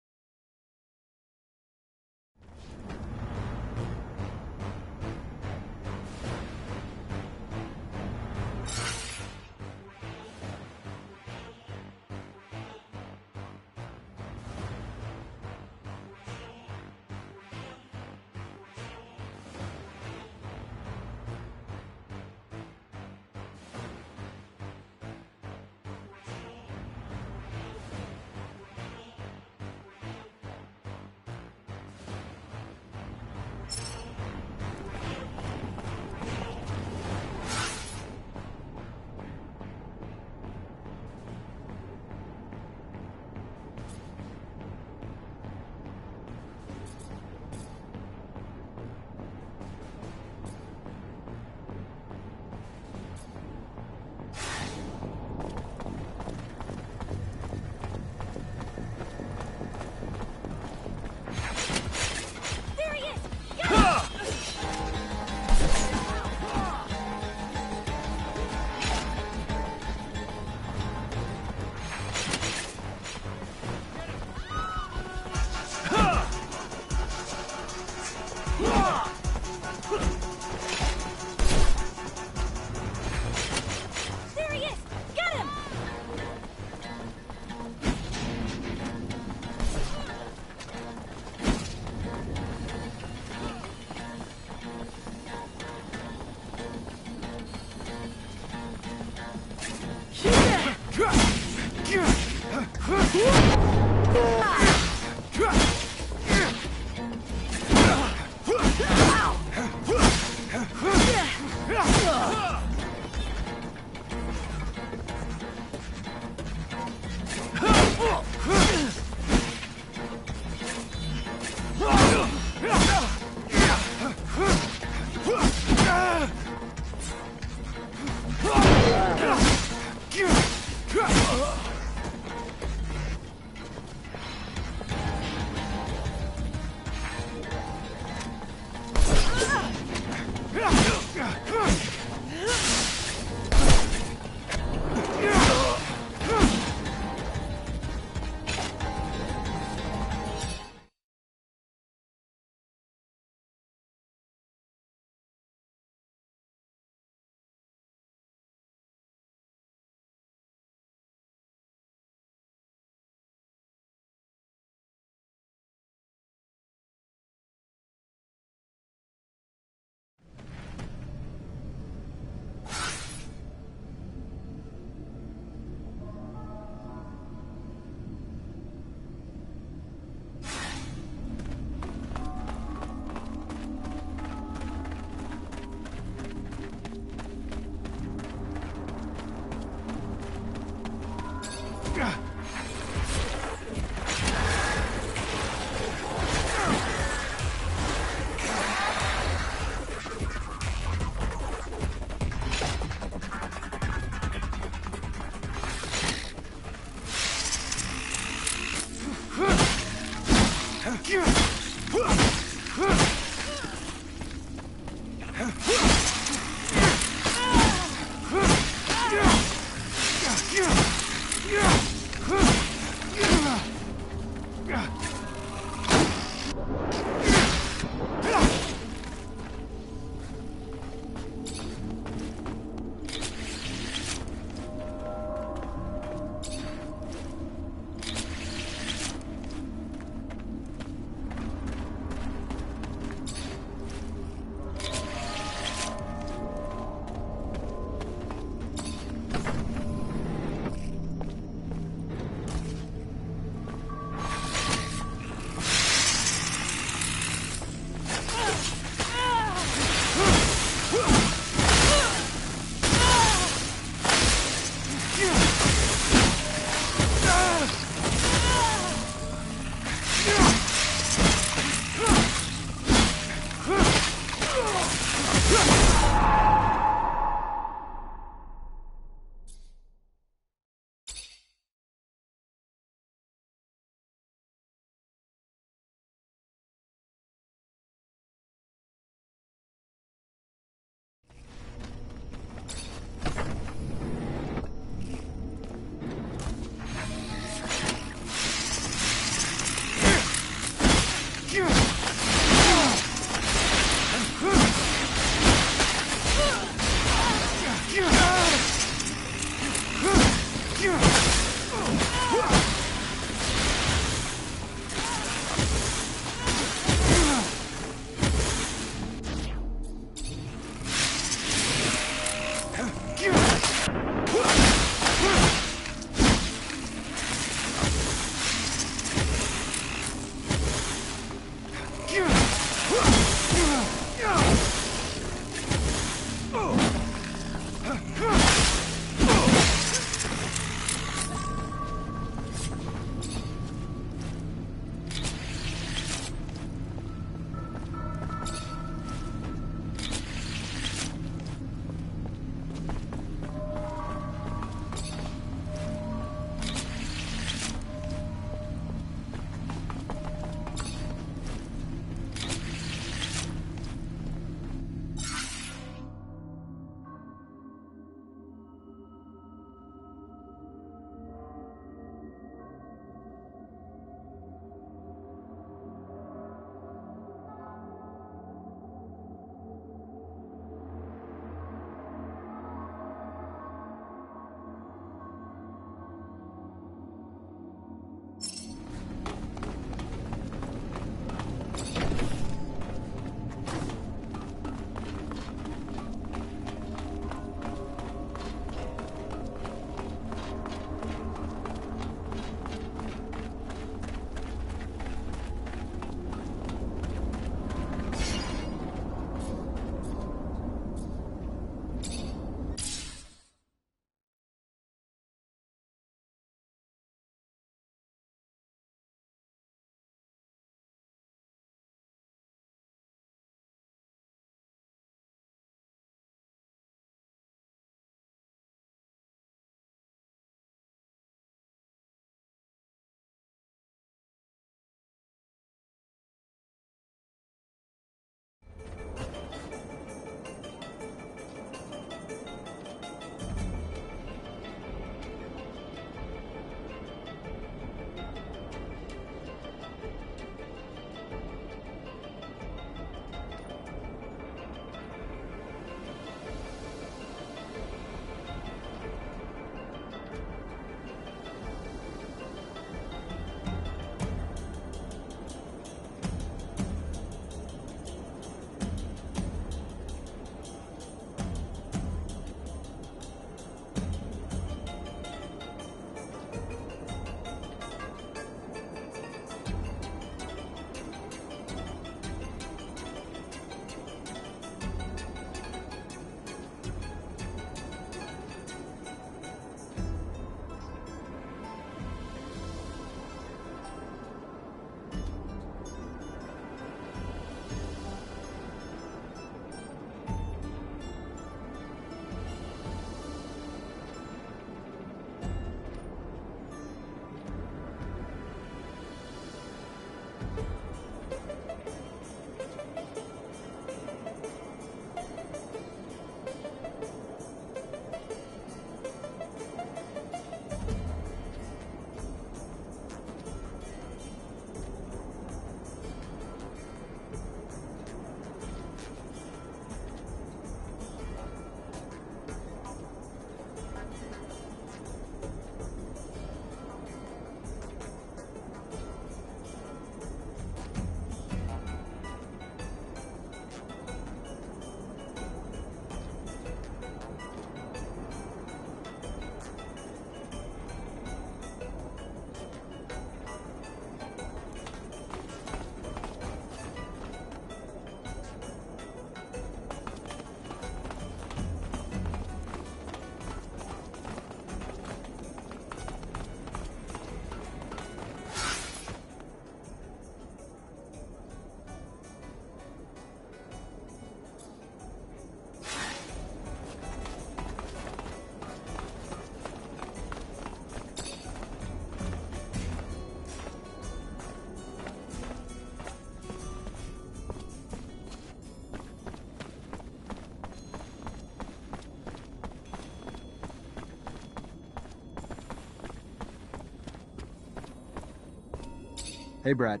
Hey, Brad.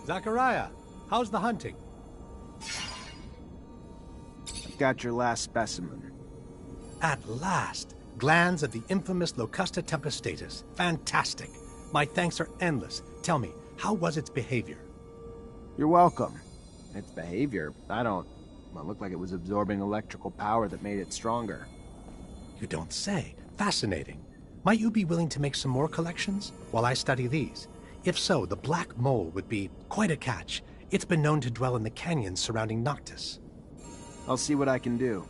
Zachariah, how's the hunting? Got your last specimen. At last! Glands of the infamous Locusta tempestatus. Fantastic! My thanks are endless. Tell me, how was its behavior? You're welcome. Its behavior? Well, it looked like it was absorbing electrical power that made it stronger. You don't say. Fascinating. Might you be willing to make some more collections while I study these? If so, the black mole would be quite a catch. It's been known to dwell in the canyons surrounding Noctis. I'll see what I can do.